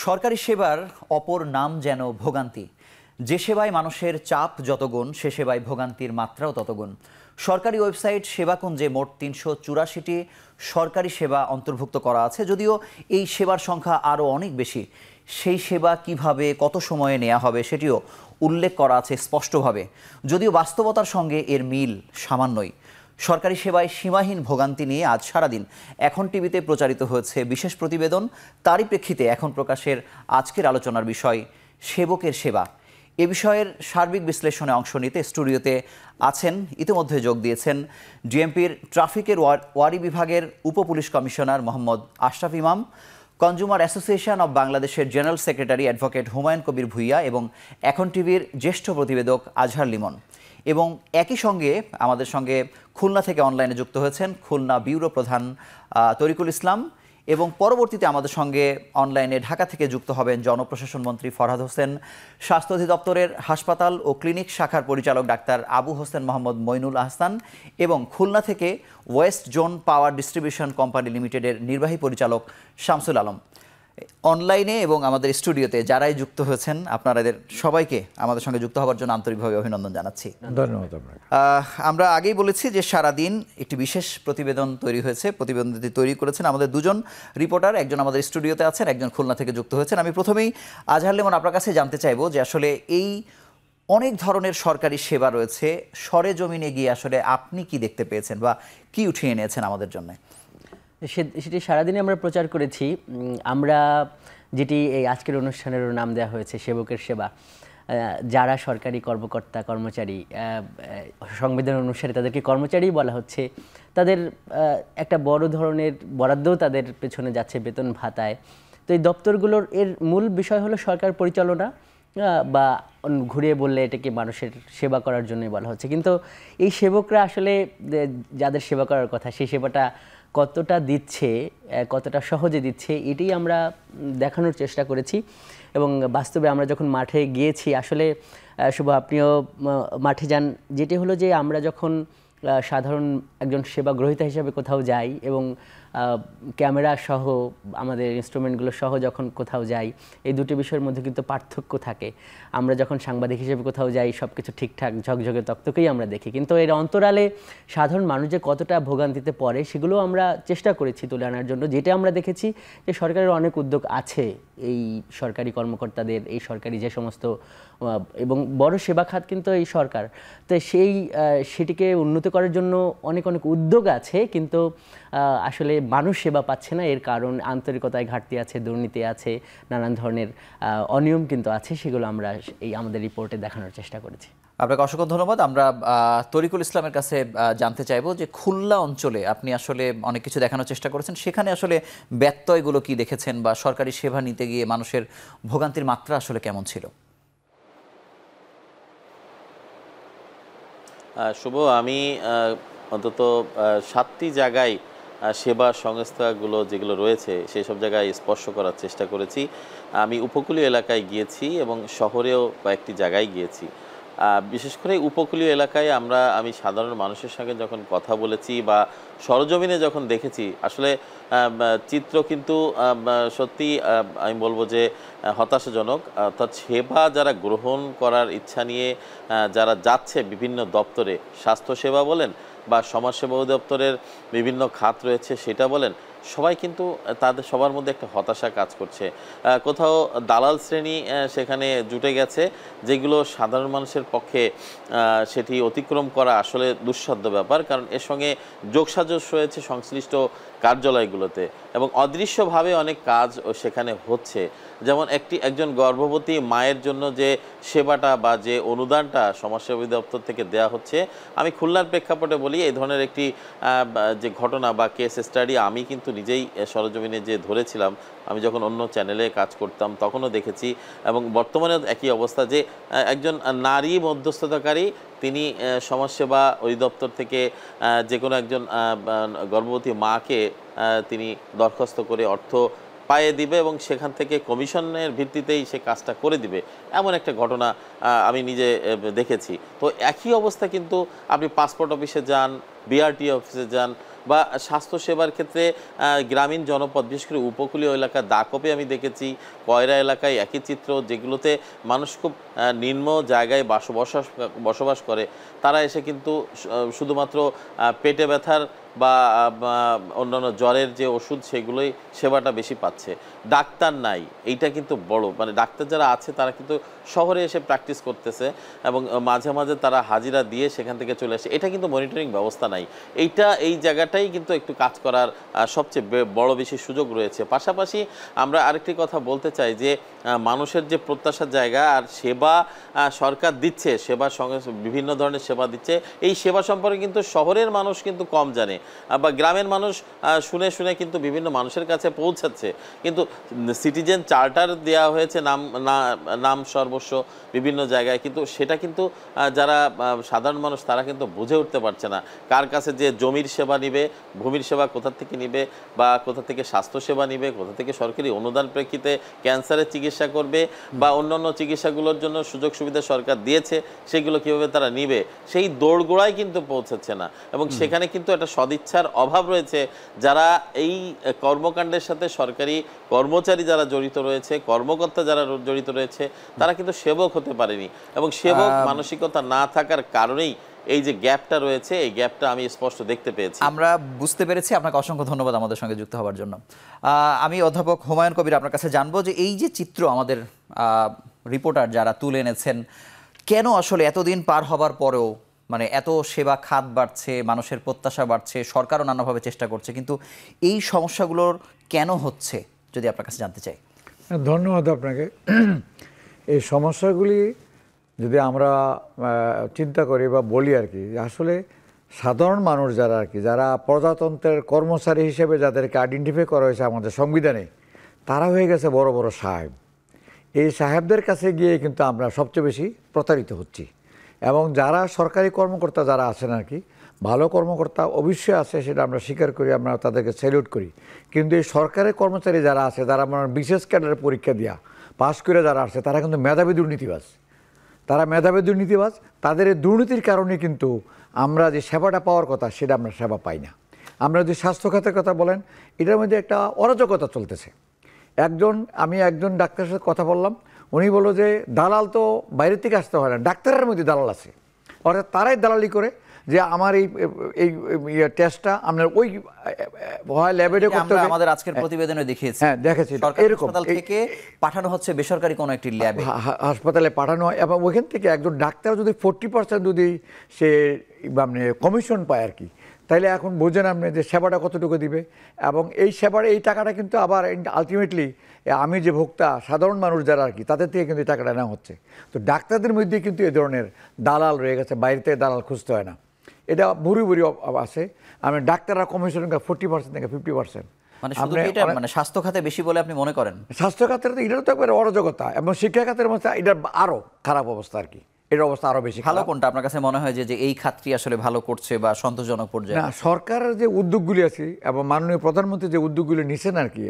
সরকারি সেবার অপর নাম যেন ভোগান্তি। যে সেবায় মানুষের চাপ যত গুণ, সে সেবায় ভোগান্তির মাত্রাও তত গুণ। সরকারি ওয়েবসাইট সেবাকুঞ্জে মোট ৩৮৪টি সরকারি সেবা অন্তর্ভুক্ত করা আছে। যদিও এই সেবার সংখ্যা আরও অনেক বেশি। সেই সেবা কিভাবে কত সময়ে নেওয়া হবে সেটিও উল্লেখ করা আছে স্পষ্টভাবে, যদিও বাস্তবতার সঙ্গে এর মিল সামান্যই। সরকারি সেবায় সীমাহীন ভোগান্তি নিয়ে আজ সারাদিন এখন টিভিতে প্রচারিত হয়েছে বিশেষ প্রতিবেদন। তারই প্রেক্ষিতে এখন প্রকাশের আজকের আলোচনার বিষয় সেবকের সেবা। এ বিষয়ের সার্বিক বিশ্লেষণে অংশ নিতে স্টুডিওতে আছেন, ইতিমধ্যে যোগ দিয়েছেন ডিএমপির ট্রাফিকের ওয়ারি বিভাগের উপপুলিশ কমিশনার মোহাম্মদ আশরাফ ইমাম, কনজুমার অ্যাসোসিয়েশন অব বাংলাদেশের general secretary advocate Humayun Kabir Bhuiyan এবং এখন টিভির জ্যেষ্ঠ প্রতিবেদক আজহার লিমন। এবং একই সঙ্গে আমাদের সঙ্গে খুলনা থেকে অনলাইনে যুক্ত হয়েছেন খুলনা ব্যুরো প্রধান তরিকুল ইসলাম, এবং পরবর্তীতে আমাদের সঙ্গে অনলাইনে ঢাকা থেকে যুক্ত হবেন জনপ্রশাসন মন্ত্রী ফরহাদ হোসেন, স্বাস্থ্য অধিদপ্তরের হাসপাতাল ও ক্লিনিক শাখার পরিচালক ডাক্তার আবু হোসেন মোহাম্মদ মইনুল আহসান, এবং খুলনা থেকে West zone power distribution company লিমিটেডের নির্বাহী পরিচালক শামসুল আলম। অনলাইনে এবং আমাদের স্টুডিওতে যারাই যুক্ত হয়েছেন, আপনাদের সবাইকে আমাদের সঙ্গে যুক্ত হওয়ার জন্য আন্তরিকভাবে অভিনন্দন জানাচ্ছি। ধন্যবাদ। আমরা আগেই বলেছি যে সারাদিন একটি বিশেষ প্রতিবেদন তৈরি হয়েছে। প্রতিবেদনটি তৈরি করেছেন আমাদের দুজন রিপোর্টার, একজন আমাদের স্টুডিওতে আছেন, একজন খুলনা থেকে যুক্ত হয়েছেন। আমি প্রথমেই আজহার লিমন আপনার কাছে জানতে চাইবো যে আসলে এই অনেক ধরনের সরকারি সেবা রয়েছে, সরেজমিনে গিয়ে আসলে আপনি কি দেখতে পেয়েছেন বা কি উঠিয়ে এনেছেন আমাদের জন্য? সেটি সারাদিনে আমরা প্রচার করেছি। আমরা যেটি এই আজকের অনুষ্ঠানেরও নাম দেওয়া হয়েছে সেবকের সেবা, যারা সরকারি কর্মকর্তা কর্মচারী, সংবিধান অনুসারে তাদেরকে কর্মচারী বলা হচ্ছে, তাদের একটা বড় ধরনের বরাদ্দও তাদের পেছনে যাচ্ছে বেতন ভাতায়। তো এই দপ্তরগুলোর এর মূল বিষয় হলো সরকার পরিচালনা, বা ঘুরিয়ে বললে এটাকে মানুষের সেবা করার জন্যই বলা হচ্ছে। কিন্তু এই সেবকরা আসলে যাদের সেবা করার কথা, সেই সেবাটা কতটা দিচ্ছে, কতটা সহজে দিচ্ছে, এটাই আমরা দেখানোর চেষ্টা করেছি। এবং বাস্তবে আমরা যখন মাঠে গিয়েছি, আসলে শুভ আপনিও মাঠে যান, যেটি হলো যে আমরা যখন সাধারণ একজন সেবা গ্রহীতা হিসেবে কোথাও যাই এবং ক্যামেরা সহ আমাদের ইনস্ট্রুমেন্টগুলো সহ যখন কোথাও যাই, এই দুটি বিষয়ের মধ্যে কিন্তু পার্থক্য থাকে। আমরা যখন সাংবাদিক হিসেবে কোথাও যাই, সব কিছু ঠিকঠাক ঝকঝকে তকতকেই আমরা দেখি, কিন্তু এর অন্তরালে সাধারণ মানুষ যে কতটা ভোগান্তিতে পড়ে সেগুলো আমরা চেষ্টা করেছি তুলে আনার জন্য। যেটা আমরা দেখেছি যে সরকারের অনেক উদ্যোগ আছে এই সরকারি কর্মকর্তাদের, এই সরকারি যে সমস্ত, এবং বড় সেবা খাত কিন্তু এই সরকার, তো সেটিকে উন্নত করার জন্য অনেক অনেক উদ্যোগ আছে, কিন্তু আসলে মানুষ সেবা পাচ্ছে না। এর কারণ আন্তরিকতায় ঘাটতি আছে, দুর্নীতি আছে, নানান ধরনের অনিয়ম কিন্তু আছে। সেগুলো আমরা এই আমাদের রিপোর্টে দেখানোর চেষ্টা করেছি। আপনাকে অসংখ্য ধন্যবাদ। আমরা তরিকুল ইসলামের কাছে জানতে চাইবো যে খুলনা অঞ্চলে আপনি আসলে অনেক কিছু দেখানোর চেষ্টা করেছেন, সেখানে আসলে ব্যত্যয়গুলো কি দেখেছেন বা সরকারি সেবা নিতে গিয়ে মানুষের ভোগান্তির মাত্রা আসলে কেমন ছিল? শুভ, আমি অন্তত 7টি জায়গায় সেবা সংস্থাগুলো যেগুলো রয়েছে সেই সব জায়গায় স্পর্শ করার চেষ্টা করেছি। আমি উপকূলীয় এলাকায় গিয়েছি এবং শহরেও কয়েকটি জায়গায় গিয়েছি। বিশেষ করে উপকূলীয় এলাকায় আমি সাধারণ মানুষের সঙ্গে যখন কথা বলেছি বা সরজমিনে যখন দেখেছি, আসলে চিত্র কিন্তু সত্যি আমি বলবো যে হতাশাজনক। অর্থাৎ সেবা যারা গ্রহণ করার ইচ্ছা নিয়ে যারা যাচ্ছে বিভিন্ন দপ্তরে, স্বাস্থ্যসেবা বলেন বা সমাজসেবা অধিদপ্তরের বিভিন্ন খাত রয়েছে সেটা বলেন, সবাই কিন্তু তাদের সবার মধ্যে একটা হতাশা কাজ করছে। কোথাও দালাল শ্রেণী সেখানে জুটে গেছে, যেগুলো সাধারণ মানুষের পক্ষে সেটি অতিক্রম করা আসলে দুঃসাধ্য ব্যাপার, কারণ এর সঙ্গে যোগসাজশ রয়েছে সংশ্লিষ্ট কার্যালয়গুলোতে এবং অদৃশ্যভাবে অনেক কাজ সেখানে হচ্ছে। যেমন একজন গর্ভবতী মায়ের জন্য যে সেবাটা বা যে অনুদানটা সমাজসেবা অধিদপ্তর থেকে দেওয়া হচ্ছে, আমি খুলনার প্রেক্ষাপটে বলি, এই ধরনের একটি যে ঘটনা বা কেস স্টাডি আমি কিন্তু নিজেই সরজমিনে যে ধরেছিলাম, আমি যখন অন্য চ্যানেলে কাজ করতাম তখনও দেখেছি। এবং বর্তমানে একই অবস্থা যে একজন নারী মধ্যস্থতাকারী তিনি সমাজসেবা অধিদপ্তর থেকে যে কোনো একজন গর্ভবতী মাকে তিনি দরখাস্ত করে অর্থ পাইয়ে দিবে এবং সেখান থেকে কমিশনের ভিত্তিতেই সে কাজটা করে দিবে, এমন একটা ঘটনা আমি নিজে দেখেছি। তো একই অবস্থা কিন্তু আপনি পাসপোর্ট অফিসে যান, বিআরটি অফিসে যান, বা স্বাস্থ্যসেবার ক্ষেত্রে গ্রামীণ জনপদ বিশেষ করে উপকূলীয় এলাকা দাকপে আমি দেখেছি, কয়রা এলাকায় একই চিত্র, যেগুলোতে মানুষ খুব নিম্ন জায়গায় বসবাস করে, তারা এসে কিন্তু শুধুমাত্র পেটে ব্যথার বা অন্যান্য জ্বরের যে ওষুধ সেগুলোই সেবাটা বেশি পাচ্ছে, ডাক্তার নাই। এইটা কিন্তু বড়, মানে ডাক্তার যারা আছে তারা কিন্তু শহরে এসে প্র্যাকটিস করতেছে এবং মাঝে মাঝে তারা হাজিরা দিয়ে সেখান থেকে চলে আসে, এটা কিন্তু মনিটরিং ব্যবস্থা নাই। এই জায়গাটাই কিন্তু একটু কাজ করার সবচেয়ে বড় বেশি সুযোগ রয়েছে। পাশাপাশি আমরা আরেকটি কথা বলতে চাই যে মানুষের যে প্রত্যাশার জায়গা আর সেবা সরকার দিচ্ছে, সেবার সঙ্গে বিভিন্ন ধরনের সেবা দিচ্ছে, এই সেবা সম্পর্কে কিন্তু শহরের মানুষ কিন্তু কম জানে বা গ্রামের মানুষ শুনে শুনে কিন্তু বিভিন্ন মানুষের কাছে পৌঁছাচ্ছে। কিন্তু সিটিজেন চার্টার দেওয়া হয়েছে নাম সর্বস্ব বিভিন্ন জায়গায়, কিন্তু সেটা কিন্তু যারা সাধারণ মানুষ তারা কিন্তু বুঝে উঠতে পারছে না কার কাছে যে জমির সেবা নিবে, ভূমির সেবা কোথা থেকে নিবে, বা কোথা থেকে স্বাস্থ্যসেবা নিবে, কোথা থেকে সরকারি অনুদান প্রেক্ষিতে ক্যান্সারের চিকিৎসা করবে বা অন্যান্য চিকিৎসাগুলোর জন্য সুযোগ সুবিধা সরকার দিয়েছে সেগুলো কীভাবে তারা নিবে, সেই দোরগোড়ায় কিন্তু পৌঁছাচ্ছে না। এবং সেখানে কিন্তু একটা সদিচ্ছার অভাব রয়েছে। যারা এই কর্মকাণ্ডের সাথে সরকারি কর্মচারী যারা জড়িত রয়েছে, কর্মকর্তা যারা জড়িত রয়েছে, তারা কিন্তু সেবক হতে পারেনি এবং সেবক মানসিকতা না থাকার কারণেই এই যে গ্যাপটা রয়েছে, এই গ্যাপটা আমি স্পষ্ট দেখতে পেয়েছি। আমরা বুঝতে পেরেছি। আপনাকে অসংখ্য ধন্যবাদ আমাদের সঙ্গে যুক্ত হওয়ার জন্য। আমি অধ্যাপক হুমায়ুন কবির আপনার কাছে জানবো যে এই যে চিত্র আমাদের রিপোর্টার যারা তুলে এনেছেন, কেন আসলে এতদিন পার হবার পরেও মানে এত সেবা খাত বাড়ছে, মানুষের প্রত্যাশা বাড়ছে, সরকারও নানাভাবে চেষ্টা করছে, কিন্তু এই সমস্যাগুলোর কেন হচ্ছে যদি আপনার কাছে জানতে চাই। ধন্যবাদ আপনাকে। এই সমস্যাগুলি যদি আমরা চিন্তা করি বা বলি আর কি, আসলে সাধারণ মানুষ যারা আর কি, যারা প্রজাতন্ত্রের কর্মচারী হিসেবে যাদেরকে আইডেন্টিফাই করা হয়েছে আমাদের সংবিধানে, তারা হয়ে গেছে বড় বড় সাহেব। এই সাহেবদের কাছে গিয়ে কিন্তু আমরা সবচেয়ে বেশি প্রতারিত হচ্ছি। এবং যারা সরকারি কর্মকর্তা যারা আছেন আর কি, ভালো কর্মকর্তা অবশ্যই আছে, সেটা আমরা স্বীকার করি, আমরা তাদেরকে স্যালিউট করি। কিন্তু এই সরকারি কর্মচারী যারা আছে, যারা আমরা বিশেষ ক্যাডারের পরীক্ষা দিয়া পাশ করে যারা আসছে, তারা কিন্তু মেধাবী দুর্নীতিবাজ। তাদের এই দুর্নীতির কারণে কিন্তু আমরা যে সেবাটা পাওয়ার কথা সেটা আমরা সেবা পাই না। আমরা যদি স্বাস্থ্য খাতের কথা বলেন, এটার মধ্যে একটা অরাজকতা চলতেছে। আমি একজন ডাক্তারের সাথে কথা বললাম, উনি বললো যে দালাল তো বাইরে থেকে আসতে হয় না, ডাক্তারের মধ্যে দালাল আছে। অর্থাৎ তারাই দালালি করে যে আমার এই টেস্টটা আপনার ওই ল্যাবে করতে হবে। আমাদের আজকের প্রতিবেদনে দেখিয়েছি, হ্যাঁ দেখেছি, এরকম হাসপাতাল থেকে পাঠানো হচ্ছে বেসরকারি কোনো একটি ল্যাবে, হাসপাতালে পাঠানো হয়। এবং ওইখান থেকে একজন ডাক্তার যদি 40% যদি সে মানে কমিশন পায় আর কি, তাইলে এখন বোঝেন আপনি যে সেবাটা কতটুকু দিবে। এবং এই সেবার এই টাকাটা কিন্তু আবার আলটিমেটলি আমি যে ভোক্তা সাধারণ মানুষ যারা আর কি, তাদের থেকে কিন্তু এই টাকাটা নেওয়া হচ্ছে। তো ডাক্তারদের মধ্যে কিন্তু এই ধরনের দালাল রয়ে গেছে, বাইরে থেকে দালাল খুঁজতে হয় না, এটা ভুরি আছে। আমি ডাক্তাররা কমিশন 40% থেকে 50%। মানে শুধু এটা মানে স্বাস্থ্য খাতে বেশি বলে আপনি মনে করেন? স্বাস্থ্য খাতের তো এটাও তো একবার অরাজকতা, এবং শিক্ষা খাতের মধ্যে এটা আরও খারাপ অবস্থা আর কি, এর অবস্থা আরও বেশি। ভালো কোনটা আপনার কাছে মনে হয় যে এই খাতটি আসলে ভালো করছে বা সন্তোষজনক পর্যায়ে? না, সরকারের যে উদ্যোগগুলি আছে এবং মাননীয় প্রধানমন্ত্রী যে উদ্যোগগুলি নিচ্ছেন আর কি,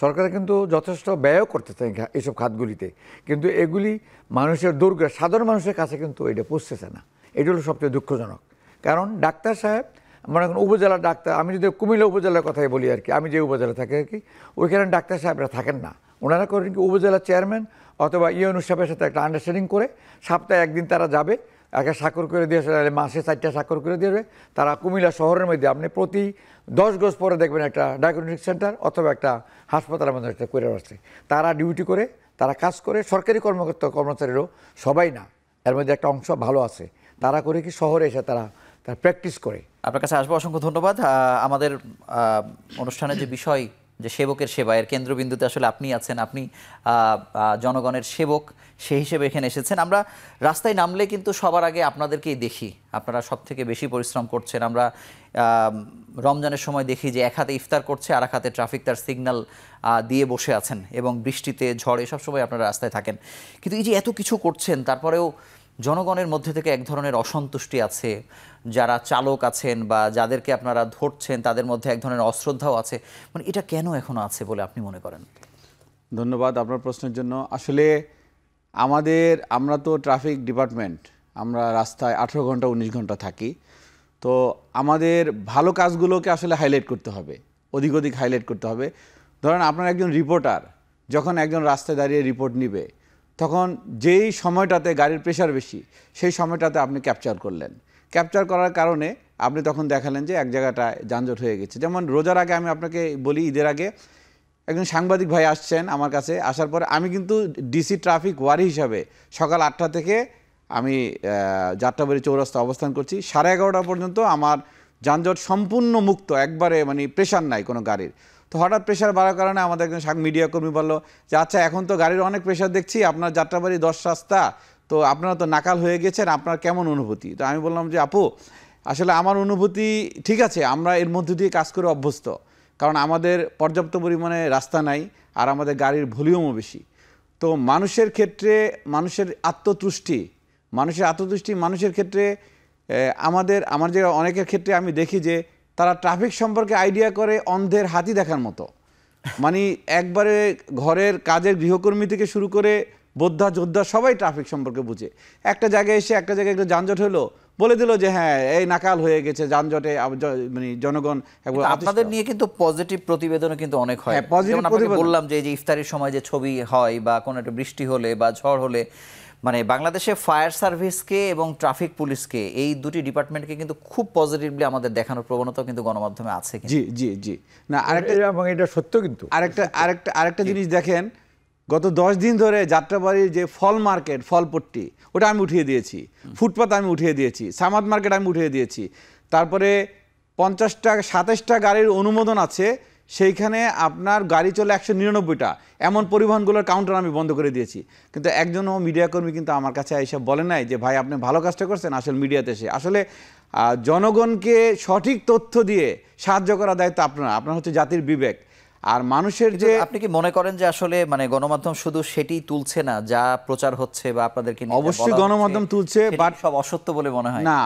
সরকার কিন্তু যথেষ্ট ব্যয়ও করতেছে এইসব খাতগুলিতে, কিন্তু এগুলি মানুষের সাধারণ মানুষের কাছে কিন্তু এটা পৌঁছতেছে না। এটা হলো সবচেয়ে দুঃখজনক। কারণ ডাক্তার সাহেব, মনে করেন উপজেলার ডাক্তার, আমি যদি কুমিল্লা উপজেলার কথাই বলি আর কি, আমি যে উপজেলা থাকি আর কি, ওইখানে ডাক্তার সাহেবরা থাকেন না। ওনারা করেন কি, উপজেলার চেয়ারম্যান অথবা ইউএনও সাহেবের সাথে একটা আন্ডারস্ট্যান্ডিং করে সপ্তাহে একদিন তারা যাবে, একটা স্বাক্ষর করে দিয়ে, মাসে 4টা স্বাক্ষর করে দেবে। তারা কুমিল্লা শহরের মধ্যে আপনি প্রতি 10 গজ পরে দেখবেন একটা ডায়াগনস্টিক সেন্টার অথবা একটা হাসপাতালের মধ্যে একটা করে আসছে। তারা ডিউটি করে, তারা কাজ করে। সরকারি কর্মচারীরও সবাই না, এর মধ্যে একটা অংশ ভালো আছে, তারা করে কি শহরে এসে তারা প্র্যাকটিস করে। আপনার কাছে আসবো, অসংখ্য ধন্যবাদ। আমাদের অনুষ্ঠানের যে বিষয়, যে সেবকের সেবা, এর কেন্দ্রবিন্দুতে আসলে আপনি আছেন, আপনি জনগণের সেবক, সেই হিসেবে এখানে এসেছেন। আমরা রাস্তায় নামলে কিন্তু সবার আগে আপনাদেরকেই দেখি, আপনারা সব থেকে বেশি পরিশ্রম করছেন। আমরা রমজানের সময় দেখি যে এক হাতে ইফতার করছে, আর এক হাতে ট্রাফিক তার সিগন্যাল দিয়ে বসে আছেন, এবং বৃষ্টিতে ঝড়ে সব সময় আপনারা রাস্তায় থাকেন। কিন্তু এই যে এত কিছু করছেন, তারপরেও জনগণের মধ্যে থেকে এক ধরনের অসন্তুষ্টি আছে। যারা চালক আছেন বা যাদেরকে আপনারা ধরছেন, তাদের মধ্যে এক ধরনের অশ্রদ্ধাও আছে। মানে এটা কেন এখনো আছে বলে আপনি মনে করেন? ধন্যবাদ আপনার প্রশ্নের জন্য। আসলে আমরা তো ট্রাফিক ডিপার্টমেন্ট, আমরা রাস্তায় 18 ঘন্টা 19 ঘন্টা থাকি। তো আমাদের ভালো কাজগুলোকে আসলে হাইলাইট করতে হবে, অধিক অধিক হাইলাইট করতে হবে। ধরেন আপনার একজন রিপোর্টার যখন একজন রাস্তায় দাঁড়িয়ে রিপোর্ট নিবে, তখন যেই সময়টাতে গাড়ির প্রেশার বেশি সেই সময়টাতে আপনি ক্যাপচার করলেন। ক্যাপচার করার কারণে আপনি তখন দেখালেন যে এক জায়গাটায় যানজট হয়ে গেছে। যেমন রোজার আগে আমি আপনাকে বলি, ঈদের আগে একজন সাংবাদিক ভাই আসছেন আমার কাছে, আসার পরে আমি কিন্তু ডিসি ট্রাফিক ওয়ারি হিসাবে সকাল 8টা থেকে আমি যাত্রাবাড়ি চৌরাস্তা অবস্থান করছি, 11:30 পর্যন্ত আমার যানজট সম্পূর্ণ মুক্ত, একবারে মানে প্রেশার নাই কোনো গাড়ির। তো হঠাৎ প্রেশার বাড়ার কারণে আমাদের একজন মিডিয়া কর্মী বললো যে আচ্ছা এখন তো গাড়ির অনেক প্রেশার দেখছি, আপনার যাত্রাবাড়ি 10 রাস্তা, তো আপনারা তো নাকাল হয়ে গেছেন, আপনার কেমন অনুভূতি? তো আমি বললাম যে আপু আসলে আমার অনুভূতি ঠিক আছে, আমরা এর মধ্যে দিয়ে কাজ করে অভ্যস্ত, কারণ আমাদের পর্যাপ্ত পরিমাণে রাস্তা নাই আর আমাদের গাড়ির ভলিউমও বেশি। তো মানুষের ক্ষেত্রে মানুষের আত্মতুষ্টি মানুষের ক্ষেত্রে আমার যে অনেকের ক্ষেত্রে আমি দেখি যে তারা ট্রাফিক সম্পর্কে আইডিয়া করে অন্ধের হাতি দেখার মতো, মানে একবারে ঘরের কাজের গৃহকর্মী থেকে শুরু করে বোদ্ধা যোদ্ধা সবাই ট্রাফিক সম্পর্কে বুঝে। একটা জায়গায় এসে একটা জায়গায় একটু যানজট হলো, বলে দিল যে হ্যাঁ এই নাকাল হয়ে গেছে যানজটে, মানে জনগণ। আপনাদের নিয়ে কিন্তু পজিটিভ প্রতিবেদনও কিন্তু অনেক হয়। হ্যাঁ, positive যেমন আপনাকে প্রতিবেদন। বললাম যে এই যে ইফতারির সময় যে ছবি হয় বা কোনো একটা বৃষ্টি হলে বা ঝড় হলে, মানে বাংলাদেশে ফায়ার সার্ভিসকে এবং ট্রাফিক পুলিশকে, এই দুটি ডিপার্টমেন্টকে কিন্তু খুব পজিটিভলি আমাদের দেখানোর প্রবণতাও কিন্তু গণমাধ্যমে আছে কিন্তু। জি জি জি না, আরেকটা এবং এটা সত্য কিন্তু আরেকটা জিনিস দেখেন, গত 10 দিন ধরে যাত্রাবাড়ির যে ফল মার্কেট, ফলপট্টি, ওটা আমি উঠিয়ে দিয়েছি, ফুটপাত আমি উঠিয়ে দিয়েছি, সামাদ মার্কেট আমি উঠিয়ে দিয়েছি। তারপরে 50টা 27টা গাড়ির অনুমোদন আছে, সেইখানে আপনার গাড়ি চলে 199টা, এমন পরিবহনগুলোর কাউন্টার আমি বন্ধ করে দিয়েছি। কিন্তু একজনও মিডিয়া কর্মী কিন্তু আমার কাছে এইসব বলে নাই যে ভাই আপনি ভালো কাজটা করছেন। আসলে মিডিয়াতে এসে আসলে জনগণকে সঠিক তথ্য দিয়ে সাহায্য করার দায়িত্ব আপনার হচ্ছে জাতির বিবেক। আর মানুষের যে আপনি কি মনে করেন যে আসলে মানে গণমাধ্যম শুধু সেটি তুলছে না যা প্রচার হচ্ছে বা আপনাদেরকে নিয়ে অবশ্যই গণমাধ্যম তুলছে, বাট সব অসত্য বলে মনে হয় না,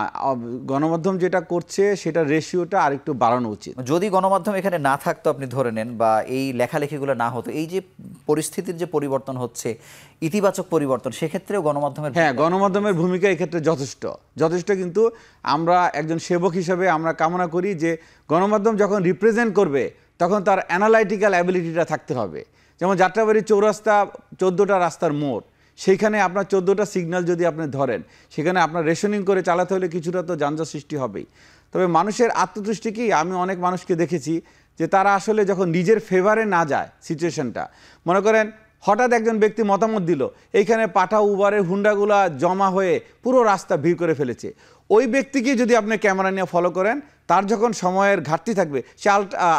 গণমাধ্যম যেটা করছে সেটা রেশিওটা আরেকটু বাড়ানো উচিত। যদি গণমাধ্যম এখানে না থাকতো, আপনি ধরে নেন, বা এই লেখালেখিগুলো না হতো, এই যে পরিস্থিতির যে পরিবর্তন হচ্ছে, ইতিবাচক পরিবর্তন, সেক্ষেত্রেও গণমাধ্যমের হ্যাঁ, গণমাধ্যমের ভূমিকা এক্ষেত্রে যথেষ্ট। কিন্তু আমরা একজন সেবক হিসেবে আমরা কামনা করি যে গণমাধ্যম যখন রিপ্রেজেন্ট করবে তখন তার অ্যানালাইটিক্যাল অ্যাবিলিটিটা থাকতে হবে। যেমন যাত্রাবাড়ি চৌরাস্তা 14টা রাস্তার মোড়, সেইখানে আপনার 14টা সিগন্যাল যদি আপনি ধরেন, সেখানে আপনার রেশনিং করে চালাতে হলে কিছুটা তো যানজট সৃষ্টি হবেই। তবে মানুষের আত্মতুষ্টি কি, আমি অনেক মানুষকে দেখেছি যে তারা আসলে যখন নিজের ফেভারে না যায় সিচুয়েশনটা, মনে করেন হঠাৎ একজন ব্যক্তি মতামত দিল, এইখানে পাঠা উবারের হুন্ডাগুলা জমা হয়ে পুরো রাস্তা ভিড় করে ফেলেছে, ওই ব্যক্তিকে যদি আপনি ক্যামেরা নিয়ে ফলো করেন, তার যখন সময়ের ঘাটতি থাকবে সে